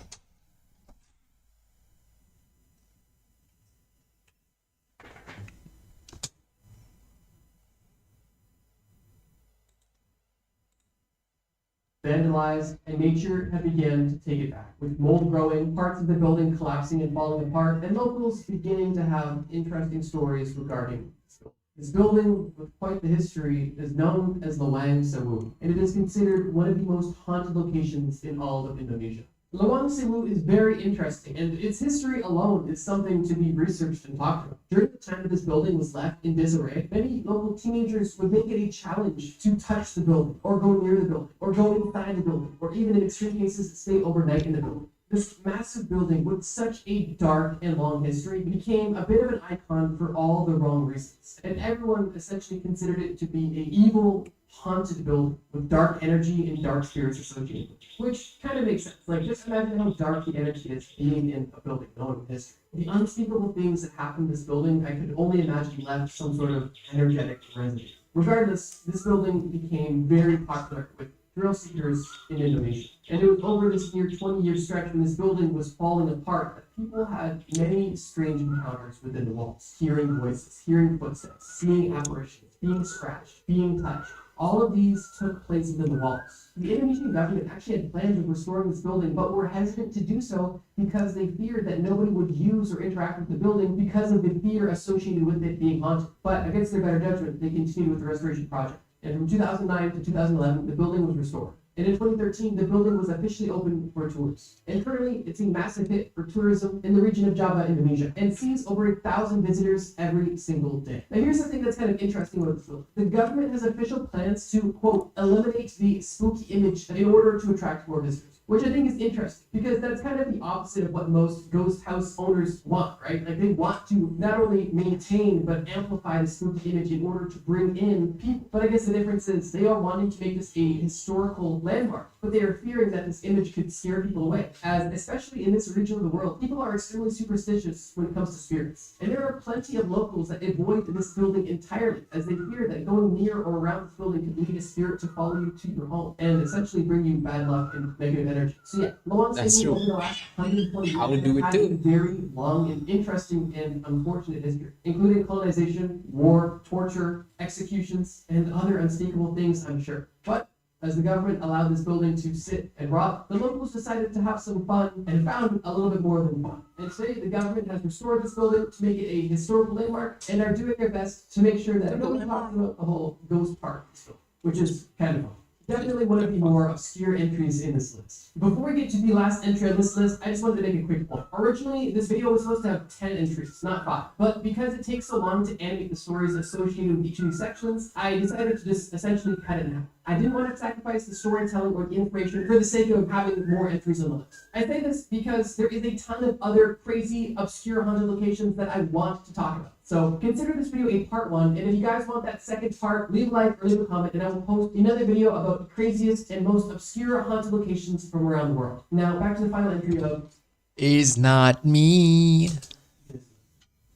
Vandalized, and nature had begun to take it back, with mold growing, parts of the building collapsing and falling apart, and locals beginning to have interesting stories regarding this building. This building, with quite the history, is known as Lawang Sewu, and it is considered one of the most haunted locations in all of Indonesia. Lawang Sewu is very interesting, and its history alone is something to be researched and talked about. During the time that this building was left in disarray, many local teenagers would make it a challenge to touch the building, or go near the building, or go inside the building, or even in extreme cases, stay overnight in the building. This massive building with such a dark and long history became a bit of an icon for all the wrong reasons. And everyone essentially considered it to be an evil, haunted building with dark energy and dark spirits associated with it. Which kind of makes sense. Like, just imagine how dark the energy is being in a building known with history. The unspeakable things that happened in this building, I could only imagine left some sort of energetic residue. Regardless, this building became very popular with thrill seekers in Indonesia. And it was over this near 20-year stretch when this building was falling apart that people had many strange encounters within the walls. Hearing voices, hearing footsteps, seeing apparitions, being scratched, being touched. All of these took place within the walls. The Indonesian government actually had plans of restoring this building, but were hesitant to do so because they feared that nobody would use or interact with the building because of the fear associated with it being haunted. But against their better judgment, they continued with the restoration project. And from 2009 to 2011, the building was restored. And in 2013, the building was officially open for tours. And currently, it's a massive hit for tourism in the region of Java, Indonesia, and sees over 1,000 visitors every single day. Now, here's the thing that's kind of interesting about this building. The government has official plans to, quote, eliminate the spooky image in order to attract more visitors, which I think is interesting because that's kind of the opposite of what most ghost house owners want, right? Like, they want to not only maintain but amplify the spooky image in order to bring in people. But I guess the difference is they are wanting to make this a historical landmark, but they are fearing that this image could scare people away, as especially in this region of the world, people are extremely superstitious when it comes to spirits. And there are plenty of locals that avoid this building entirely, as they fear that going near or around this building could lead a spirit to follow you to your home and essentially bring you bad luck and negative energy. So yeah, Lawang That's Sewu true. over the last 120 I would years do it has had a too. very long and interesting and unfortunate history, including colonization, war, torture, executions, and other unspeakable things, I'm sure. But as the government allowed this building to sit and rot, the locals decided to have some fun and found a little bit more than fun. And today, the government has restored this building to make it a historical landmark and are doing their best to make sure that nobody talks about the whole ghost part of this building, which is kind of fun. Definitely one of the more obscure entries in this list. Before we get to the last entry on this list, I just wanted to make a quick point. Originally, this video was supposed to have 10 entries, not 5. But because it takes so long to animate the stories associated with each of these sections, I decided to just essentially cut it in half. I didn't want to sacrifice the storytelling or the information for the sake of having more entries on the list. I say this because there is a ton of other crazy, obscure haunted locations that I want to talk about. So consider this video a part 1, and if you guys want that second part, leave a like or leave a comment, and I will post another video about the craziest and most obscure haunted locations from around the world. Now, back to the final entry of... Is not me.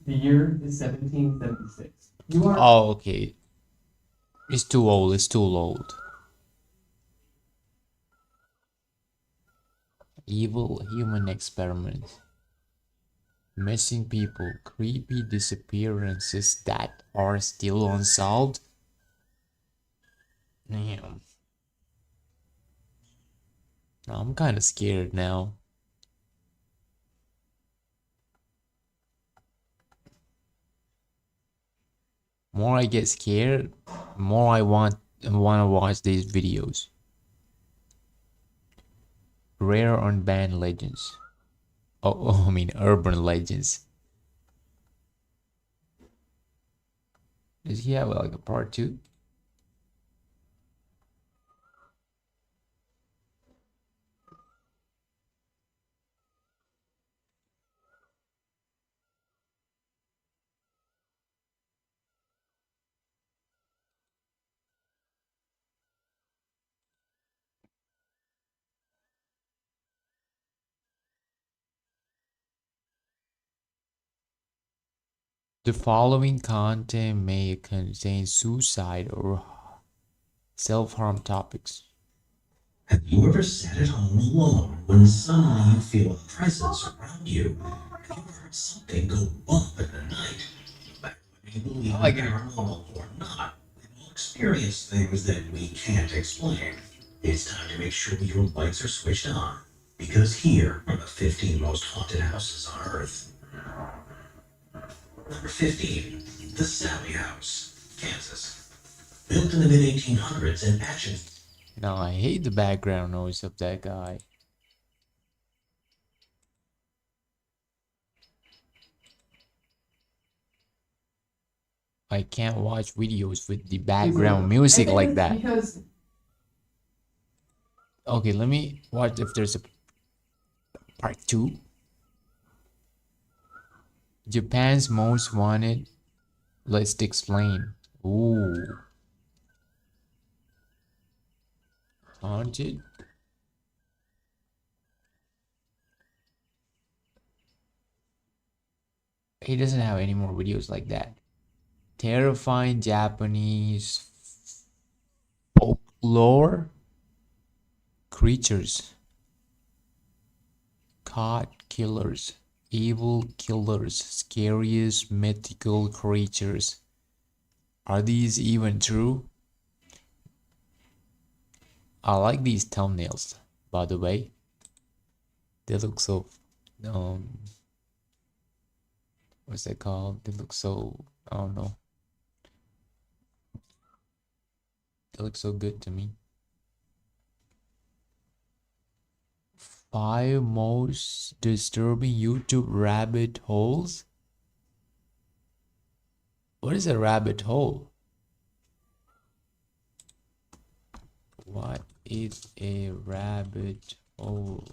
The year is 1776. You are... Oh, okay. It's too old. It's too old. Evil human experiments. Missing people. Creepy disappearances that are still unsolved. Damn. I'm kind of scared now. More I get scared, more I want to watch these videos. Rare unbanned legends. I mean urban legends. Does he have like a part 2? The following content may contain suicide or self-harm topics. Have you ever sat at home alone when suddenly you feel a presence around you? Have you ever heard something go bump in the night? Whether you believe in paranormal or not, we've all experienced things that we can't explain. It's time to make sure your lights are switched on, because here are the 15 most haunted houses on Earth. Number 15, the Sally House, Kansas. Built in the mid-1800s and action. Now I hate the background noise of that guy. I can't watch videos with the background music like that. Because Okay, let me watch if there's a part 2. Japan's most wanted. Let's explain. Ooh. Haunted. He doesn't have any more videos like that. Terrifying Japanese folklore creatures. Cat killers. Evil killers. Scariest mythical creatures. Are these even true? I like these thumbnails, by the way. They look so what's that called? They look so, I don't know. They look so good to me. 5 most disturbing YouTube rabbit holes. What is a rabbit hole? What is a rabbit hole?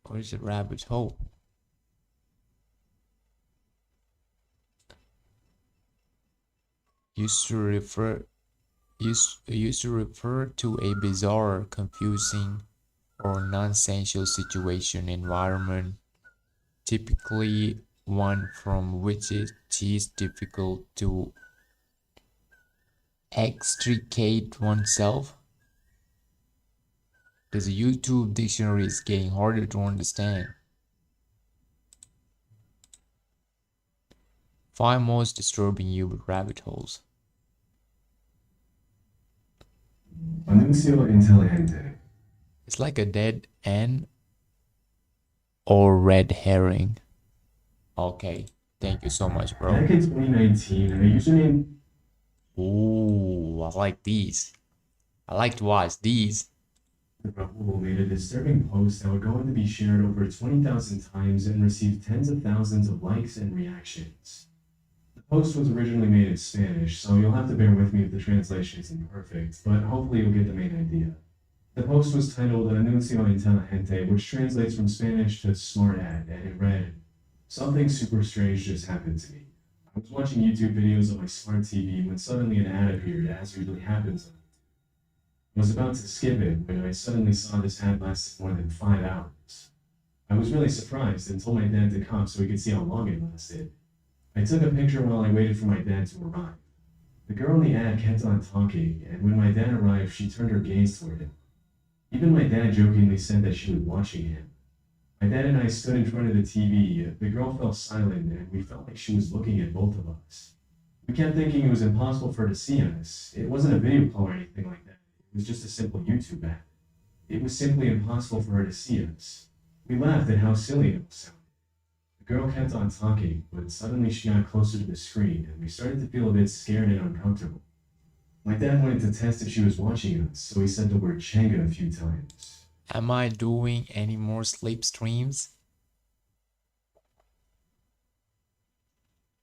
What is a rabbit hole? Used to refer to a bizarre, confusing, or nonsensical situation, environment, typically one from which it is difficult to extricate oneself. Because the YouTube dictionary is getting harder to understand. 5 most disturbing YouTube rabbit holes. Anuncio inteligente. It's like a dead end or red herring. Okay, thank you so much, bro. Back in 2019, a username. Ooh, I like these. I like to watch these. Rahul made a disturbing post that would go on to be shared over 20,000 times and receive tens of thousands of likes and reactions. The post was originally made in Spanish, so you'll have to bear with me if the translation isn't perfect, but hopefully you'll get the main idea. The post was titled Anuncio Inteligente, which translates from Spanish to smart ad, and it read, "Something super strange just happened to me. I was watching YouTube videos on my smart TV when suddenly an ad appeared, as usually happens. I was about to skip it when I suddenly saw this ad lasted more than 5 hours. I was really surprised and told my dad to come so he could see how long it lasted. I took a picture while I waited for my dad to arrive. The girl in the ad kept on talking, and when my dad arrived, she turned her gaze toward him. Even my dad jokingly said that she was watching him. My dad and I stood in front of the TV. The girl fell silent, and we felt like she was looking at both of us. We kept thinking it was impossible for her to see us. It wasn't a video call or anything like that. It was just a simple YouTube ad. It was simply impossible for her to see us. We laughed at how silly it sounded. The girl kept on talking, but suddenly she got closer to the screen, and we started to feel a bit scared and uncomfortable. My dad wanted to test if she was watching us, so he said the word Chenga a few times. Am I doing any more sleep streams?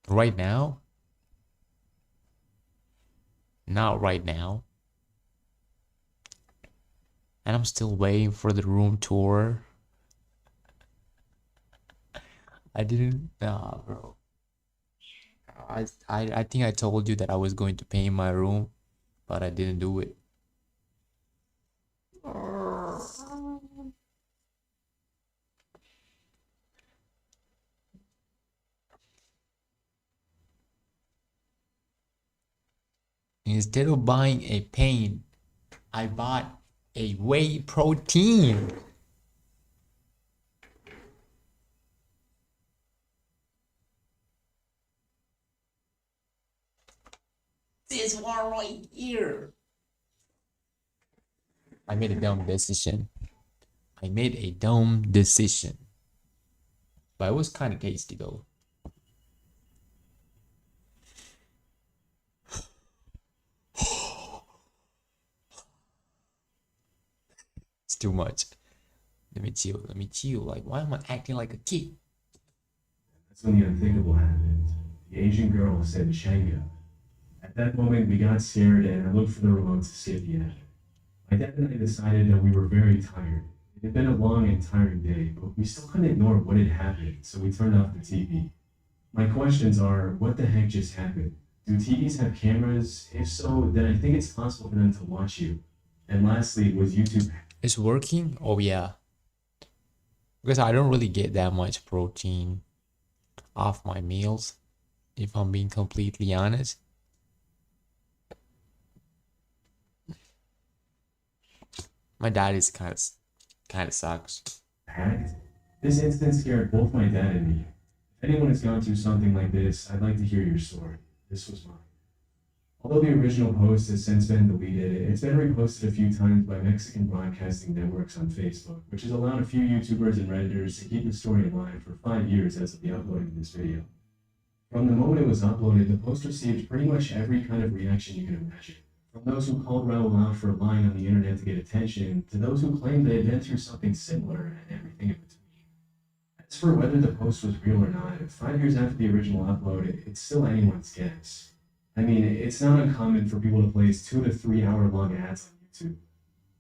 Right now? Not right now. And I'm still waiting for the room tour. I didn't, nah, bro. I think I told you that I was going to paint my room, but I didn't do it. Instead of buying a pain, I bought a whey protein. This one right here. I made a dumb decision. But it was kind of tasty though. It's too much. Let me chill. Like, why am I acting like a kid? That's when the unthinkable happened. The Asian girl said Changa. At that moment, we got scared and I looked for the remote to skip the ad. My dad and I decided that we were very tired. It had been a long and tiring day, but we still couldn't ignore what had happened, so we turned off the TV. My questions are, what the heck just happened? Do TVs have cameras? If so, then I think it's possible for them to watch you. And lastly, was YouTube... It's working? Oh yeah. Because I don't really get that much protein off my meals, if I'm being completely honest. My diet kind of sucks. Hacked? This incident scared both my dad and me. If anyone has gone through something like this, I'd like to hear your story. This was mine. Although the original post has since been deleted, it's been reposted a few times by Mexican broadcasting networks on Facebook, which has allowed a few YouTubers and Redditors to keep the story alive for 5 years as of the uploading of this video. From the moment it was uploaded, the post received pretty much every kind of reaction you can imagine. From those who called Raul out for lying on the internet to get attention, to those who claimed they had been through something similar, and everything in between. As for whether the post was real or not, 5 years after the original upload, it's still anyone's guess. I mean, it's not uncommon for people to place 2 to 3 hour long ads on YouTube.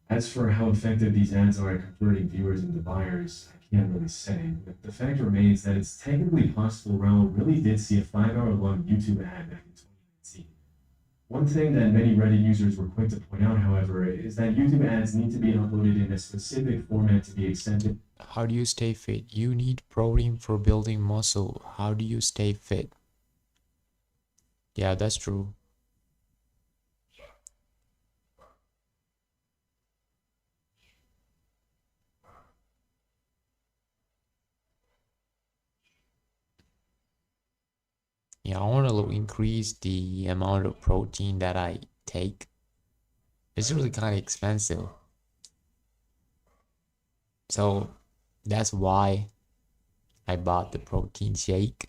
As for how effective these ads are at converting viewers into buyers, I can't really say, but the fact remains that it's technically possible Raul really did see a 5 hour long YouTube ad back in 2019. One thing that many Reddit users were quick to point out, however, is that YouTube ads need to be uploaded in a specific format to be accepted. How do you stay fit? You need protein for building muscle. How do you stay fit? Yeah, that's true. Yeah, I want to increase the amount of protein that I take. It's really kind of expensive. So that's why I bought the protein shake.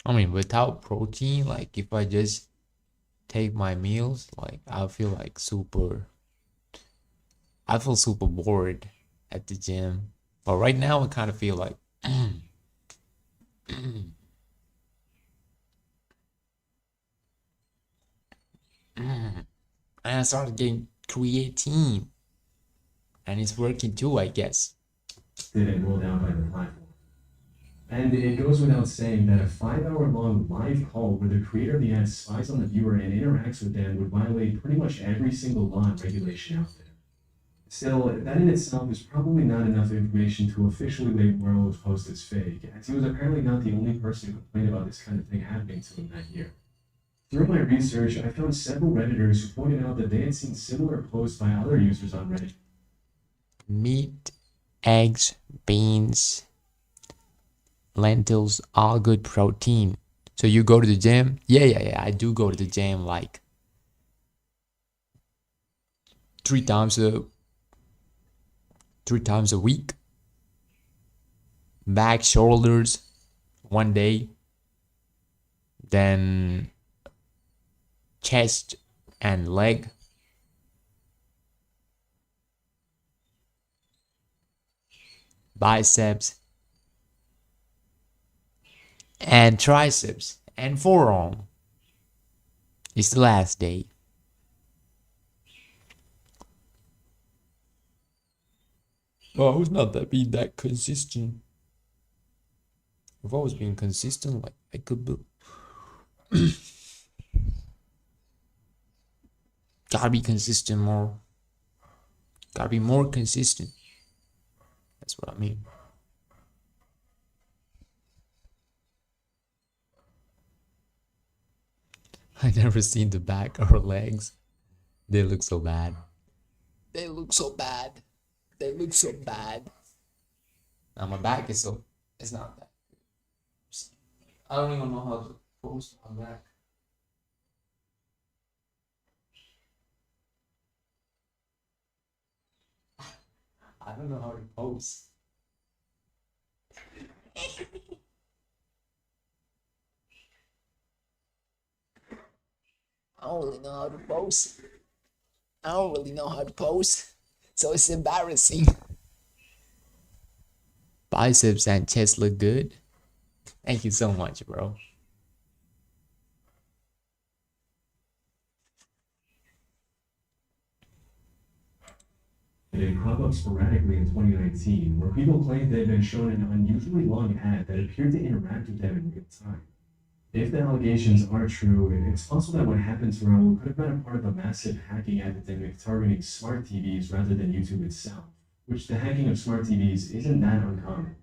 I mean, without protein, like if I just take my meals, like I feel super bored at the gym. But right now I kind of feel like and I started getting creatine and it's working too, I guess. Didn't rolled out by the platform. And it goes without saying that a 5 hour long live call where the creator of the ad spies on the viewer and interacts with them would violate pretty much every single law and regulation out there. Still, that in itself is probably not enough information to officially label Raul's post as fake, as he was apparently not the only person who complained about this kind of thing happening to him that year. Through my research, I found several Redditors who pointed out that they had seen similar posts by other users on Reddit. Meat, eggs, beans, lentils, all good protein. So you go to the gym? Yeah, I do go to the gym like 3 times a week. Back, shoulders, one day. Then chest and leg. Biceps. And triceps. And forearm. It's the last day. Well, it's not that being that consistent. I've always been consistent. Like I could be. Gotta be consistent more. Gotta be more consistent. That's what I mean. I never seen the back or legs. They look so bad. They look so bad. They look so bad. Now my back is so. It's not that. I don't even know how to post my back. I don't know how to pose. I don't really know how to pose. I don't really know how to pose. So it's embarrassing. Biceps and chest look good. Thank you so much, bro. It cropped up sporadically in 2019, where people claimed they'd been shown an unusually long ad that appeared to interact with them in real time. If the allegations are true, it's possible that what happened to Raul could have been a part of a massive hacking epidemic targeting smart TVs rather than YouTube itself, which the hacking of smart TVs isn't that uncommon.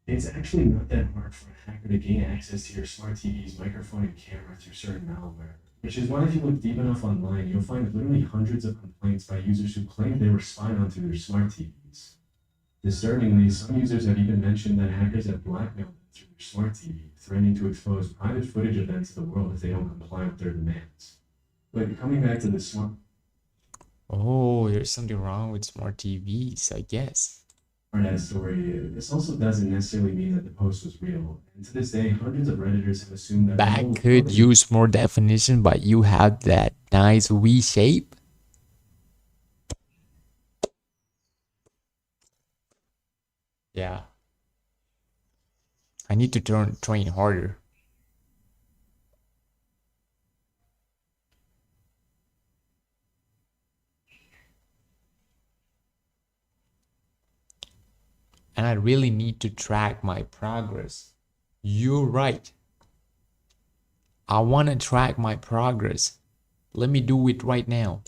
It's actually not that hard for a hacker to gain access to your smart TV's microphone and camera through certain malware, which is why if you look deep enough online, you'll find literally hundreds of complaints by users who claim they were spied onto their smart TVs. Disturbingly, some users have even mentioned that hackers have blackmailed them through their smart TV, threatening to expose private footage of them to the world if they don't comply with their demands. But coming back to the smart... Oh, there's something wrong with smart TVs, I guess. That story, this also doesn't necessarily mean that the post was real. And to this day, hundreds of Redditors have assumed that... Back could use more definition, but you have that nice V shape. Yeah. I need to train harder. And I really need to track my progress. You're right. I want to track my progress. Let me do it right now.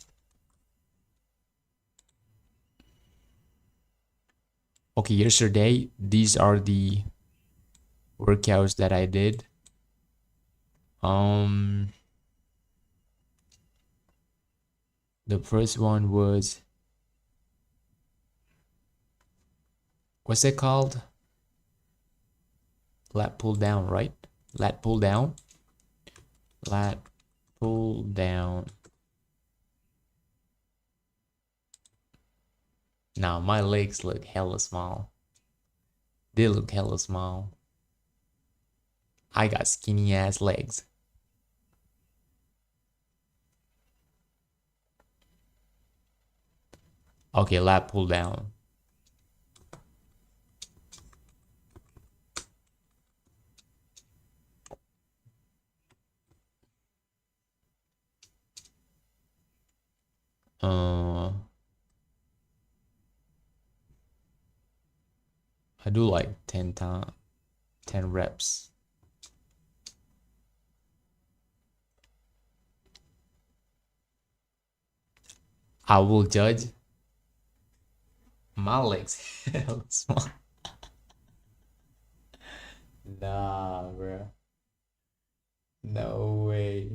Okay, yesterday, these are the workouts that I did. The first one was, what's it called? Lat pull down, right? Lat pull down. Lat pull down. Now my legs look hella small. They look hella small. I got skinny ass legs. Okay, lat pull down. I do like 10 reps. I will judge. My legs hella small. Nah, bro. No way.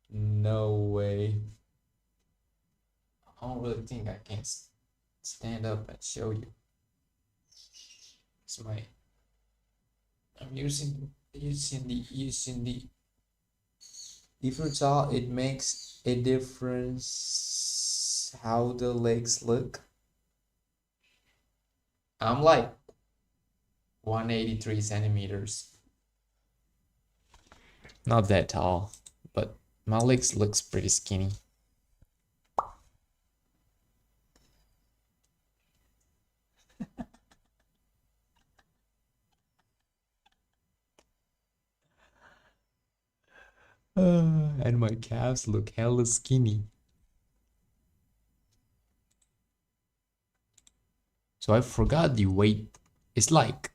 No way. I don't really think I can stand up and show you. It's my. I'm using the. If you tall, it makes a difference how the legs look. I'm like 183 centimeters. Not that tall, but my legs looks pretty skinny. And my calves look hella skinny. So I forgot the weight. It's like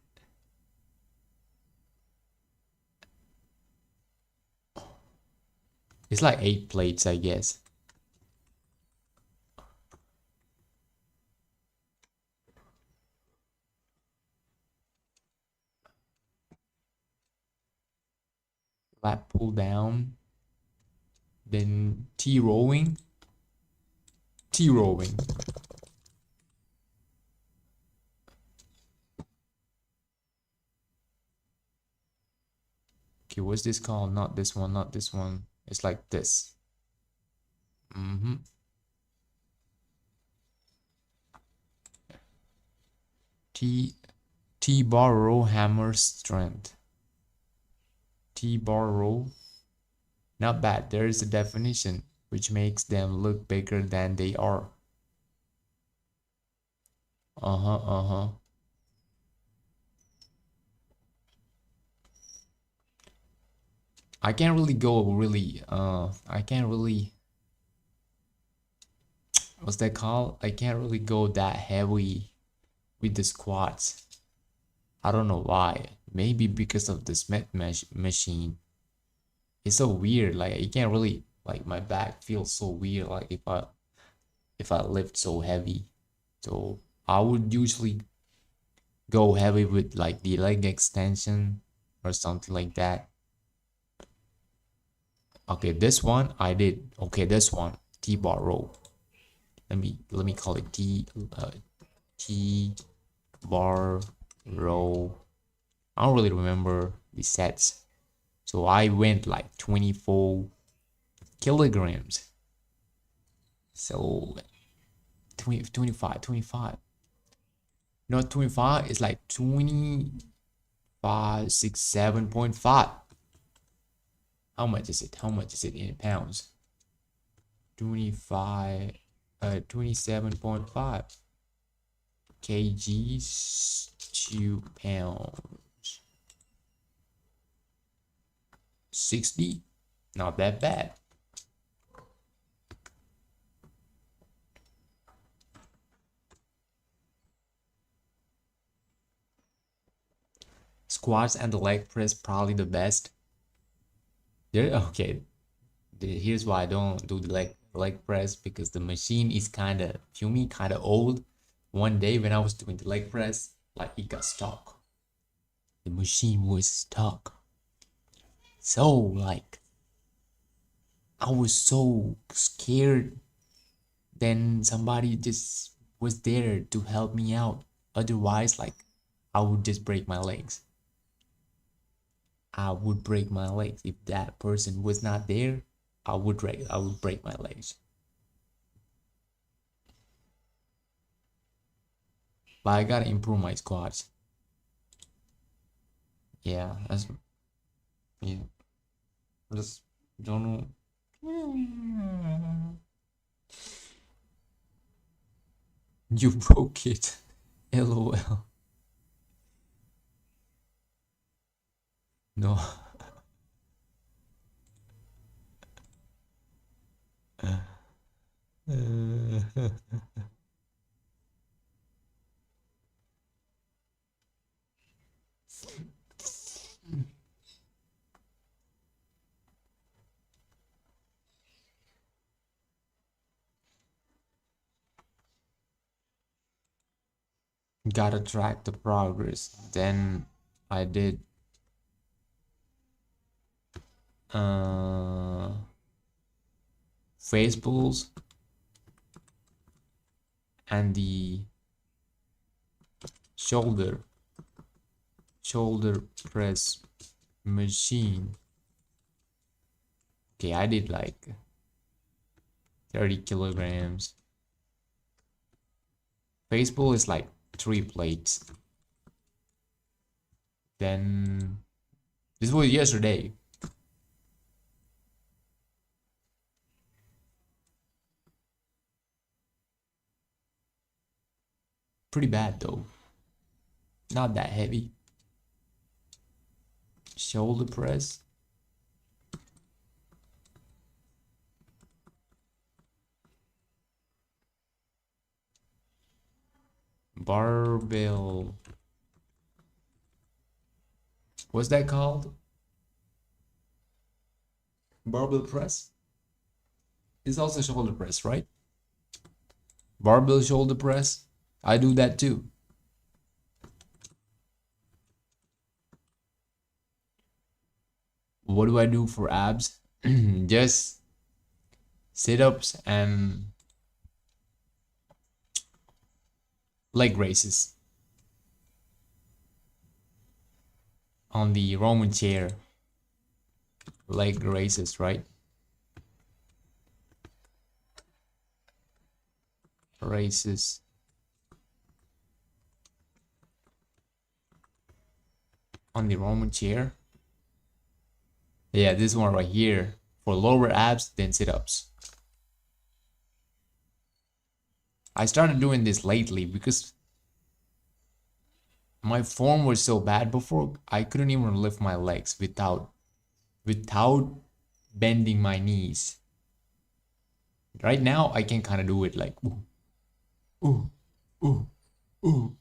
It's like 8 plates, I guess. Lat pull down. Then T rowing. T rowing. Okay, what's this called? Not this one, not this one. It's like this. T bar row hammer strength. T bar row. Not bad. There is a definition which makes them look bigger than they are. I can't really go I can't really, what's that called? I can't really go that heavy with the squats. I don't know why. Maybe because of the Smith machine. It's so weird. Like you can't really, like my back feels so weird. Like if I lift so heavy. So I would usually go heavy with like the leg extension or something like that. Okay, this one I did. Okay, this one T-bar row. Let me call it T-bar row. I don't really remember the sets. So I went like 24 kilograms. So 25. Not 25, it's like 2567.5. How much is it? How much is it in pounds? 27.5 kgs to pounds. 60, not that bad. Squats and the leg press probably the best. Okay, here's why I don't do the leg press, because the machine is kind of fumey, kind of old. One day when I was doing the leg press, like it got stuck. The machine was stuck. So like I was so scared. Then somebody just was there to help me out. Otherwise, like I would just break my legs. I would break my legs. If that person was not there, I would break my legs. But I gotta improve my squats. Yeah, that's, yeah. Just don't know. You broke it. LOL. No. Gotta track the progress. Then I did face pulls and the shoulder press machine. Okay, I did like 30 kilograms. Face pull is like 3 plates. Then this was yesterday. Pretty bad though. Not that heavy. Shoulder press. Barbell. What's that called? Barbell press? is also shoulder press, right? Barbell shoulder press. I do that too. What do I do for abs? Just sit-ups and leg raises on the Roman chair. Leg raises, right? Raises. On the Roman chair. Yeah, this one right here. For lower abs, then sit-ups. I started doing this lately because my form was so bad before. I couldn't even lift my legs without bending my knees. Right now, I can kind of do it like ooh, ooh, ooh, ooh,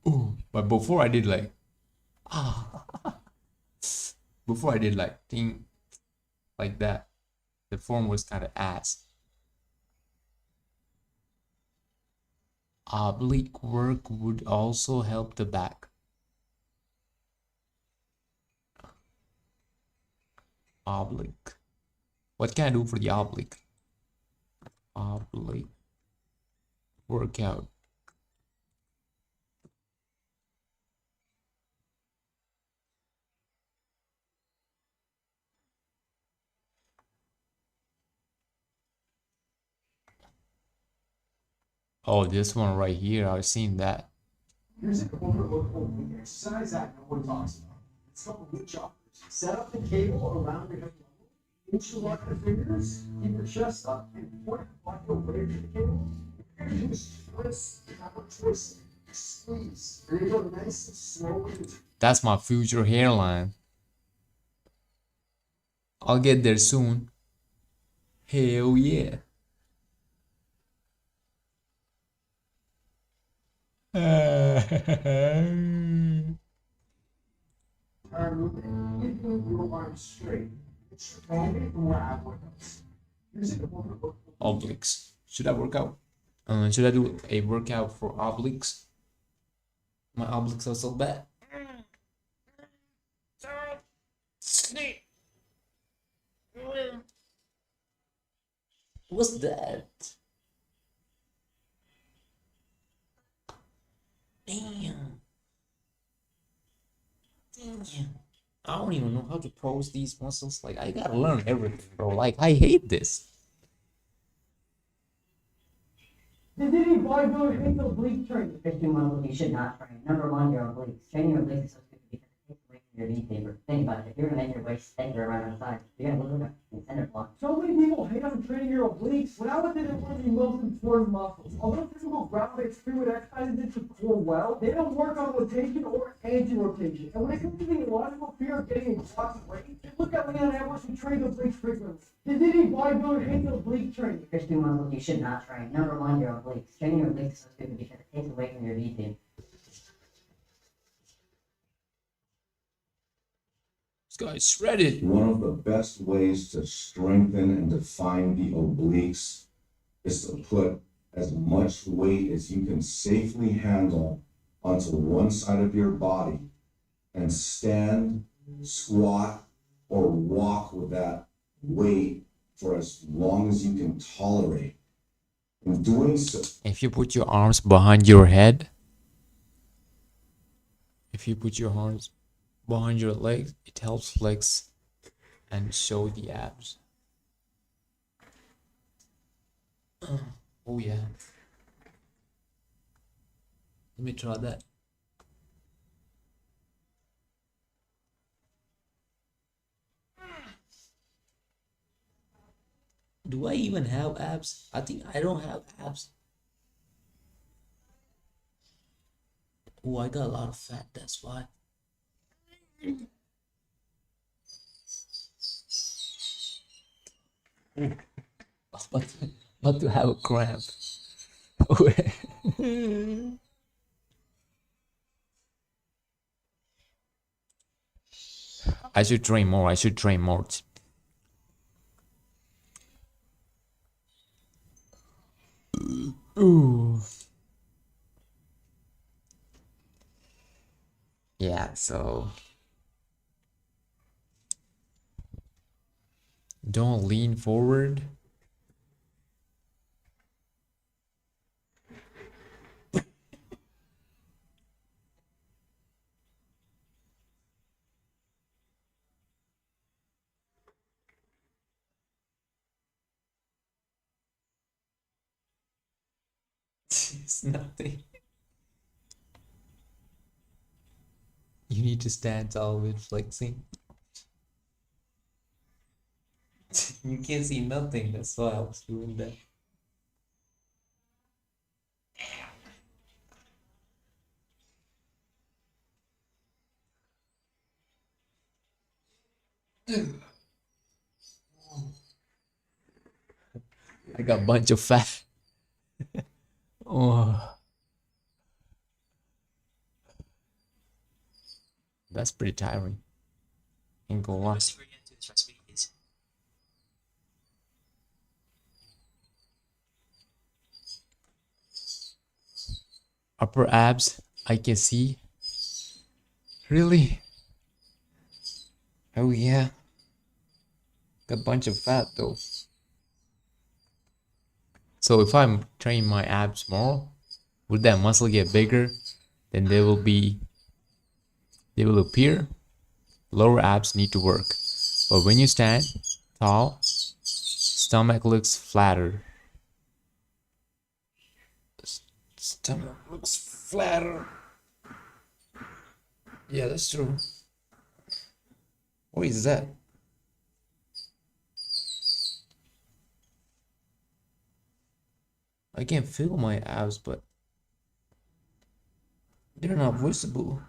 ooh. But before I did like before I did like thing like that. The form was kind of ass. Oblique work would also help the back. Oblique. What can I do for the oblique? Oblique workout. Oh, this one right here. I've seen that. Here's an oblique exercise that no one talks about. It's called wood choppers. Set up the cable around your hip level. Interlock the fingers, keep your chest up, and point the body away from the cable. You're gonna do is twist, have a twist, squeeze. You're gonna go nice and slow. That's my future hairline. I'll get there soon. Hell yeah. Movement, keeping your arms straight. It's strong from where I work out. Here's an Obliques. Should I work out? Should I do a workout for obliques? My obliques are so bad. What's that? Damn. Damn. I don't even know how to pose these muscles. Like, I gotta learn everything, bro. Like, I hate this. Did any bodybuilder hate the oblique training? There's two muscles you should not train. Number one, your obliques. Training your obliques is so stupid because it takes away from your V taper. Think about it. If you're gonna make your waist thicker around the side, you're gonna lose a center block. So many people hate on training your obliques without it in one of the most important muscles. Although typical ground-based fluid exercises did perform well, they don't work on rotation or anti-rotation. And when it comes to the illogical fear of getting a block weight, look at Leon Edwards who trained obliques frequently. Did any bodybuilder hate the oblique training? There's two muscles you should not train. Number one, your obliques. Training your obliques is so stupid because it takes away from your V taper. This guy's shredded. One of the best ways to strengthen and define the obliques is to put as much weight as you can safely handle onto one side of your body and stand, squat, or walk with that weight for as long as you can tolerate. In doing so, If you put your arms behind your head, if you put your arms behind your legs, it helps flex and show the abs. Oh yeah. Let me try that. Do I even have abs? I think I don't have abs. Oh, I got a lot of fat, that's why. I'm about to have a cramp. I should train more. I should train more. Ooh. Yeah, so don't lean forward. It's nothing. You need to stand tall with flexing. You can't see nothing. That's why I was doing that. I got a bunch of fat. Oh, that's pretty tiring. Ain't gonna lie. Upper abs, I can see. Really? Oh yeah. Got a bunch of fat though. So if I'm training my abs more, would that muscle get bigger? Then they will appear. Lower abs need to work. But when you stand tall, stomach looks flatter. Stomach looks flatter. Yeah, that's true. What is that? I can feel my abs, but they're not visible.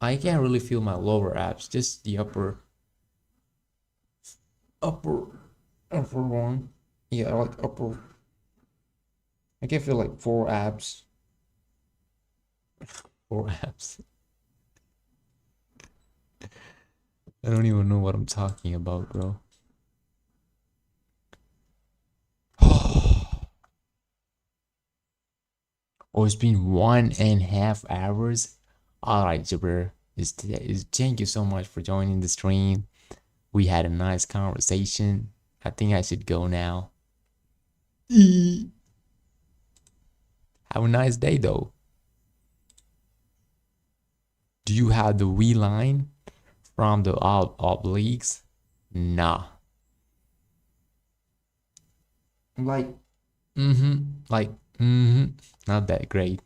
I can't really feel my lower abs, just the upper one. Yeah, like upper. I can feel like four abs. Four abs. I don't even know what I'm talking about, bro. Oh, it's been 1.5 hours. All right, Jabir. Thank you so much for joining the stream. We had a nice conversation. I think I should go now. Have a nice day, though. Do you have the V line from the obliques? Nah. Like, not that great.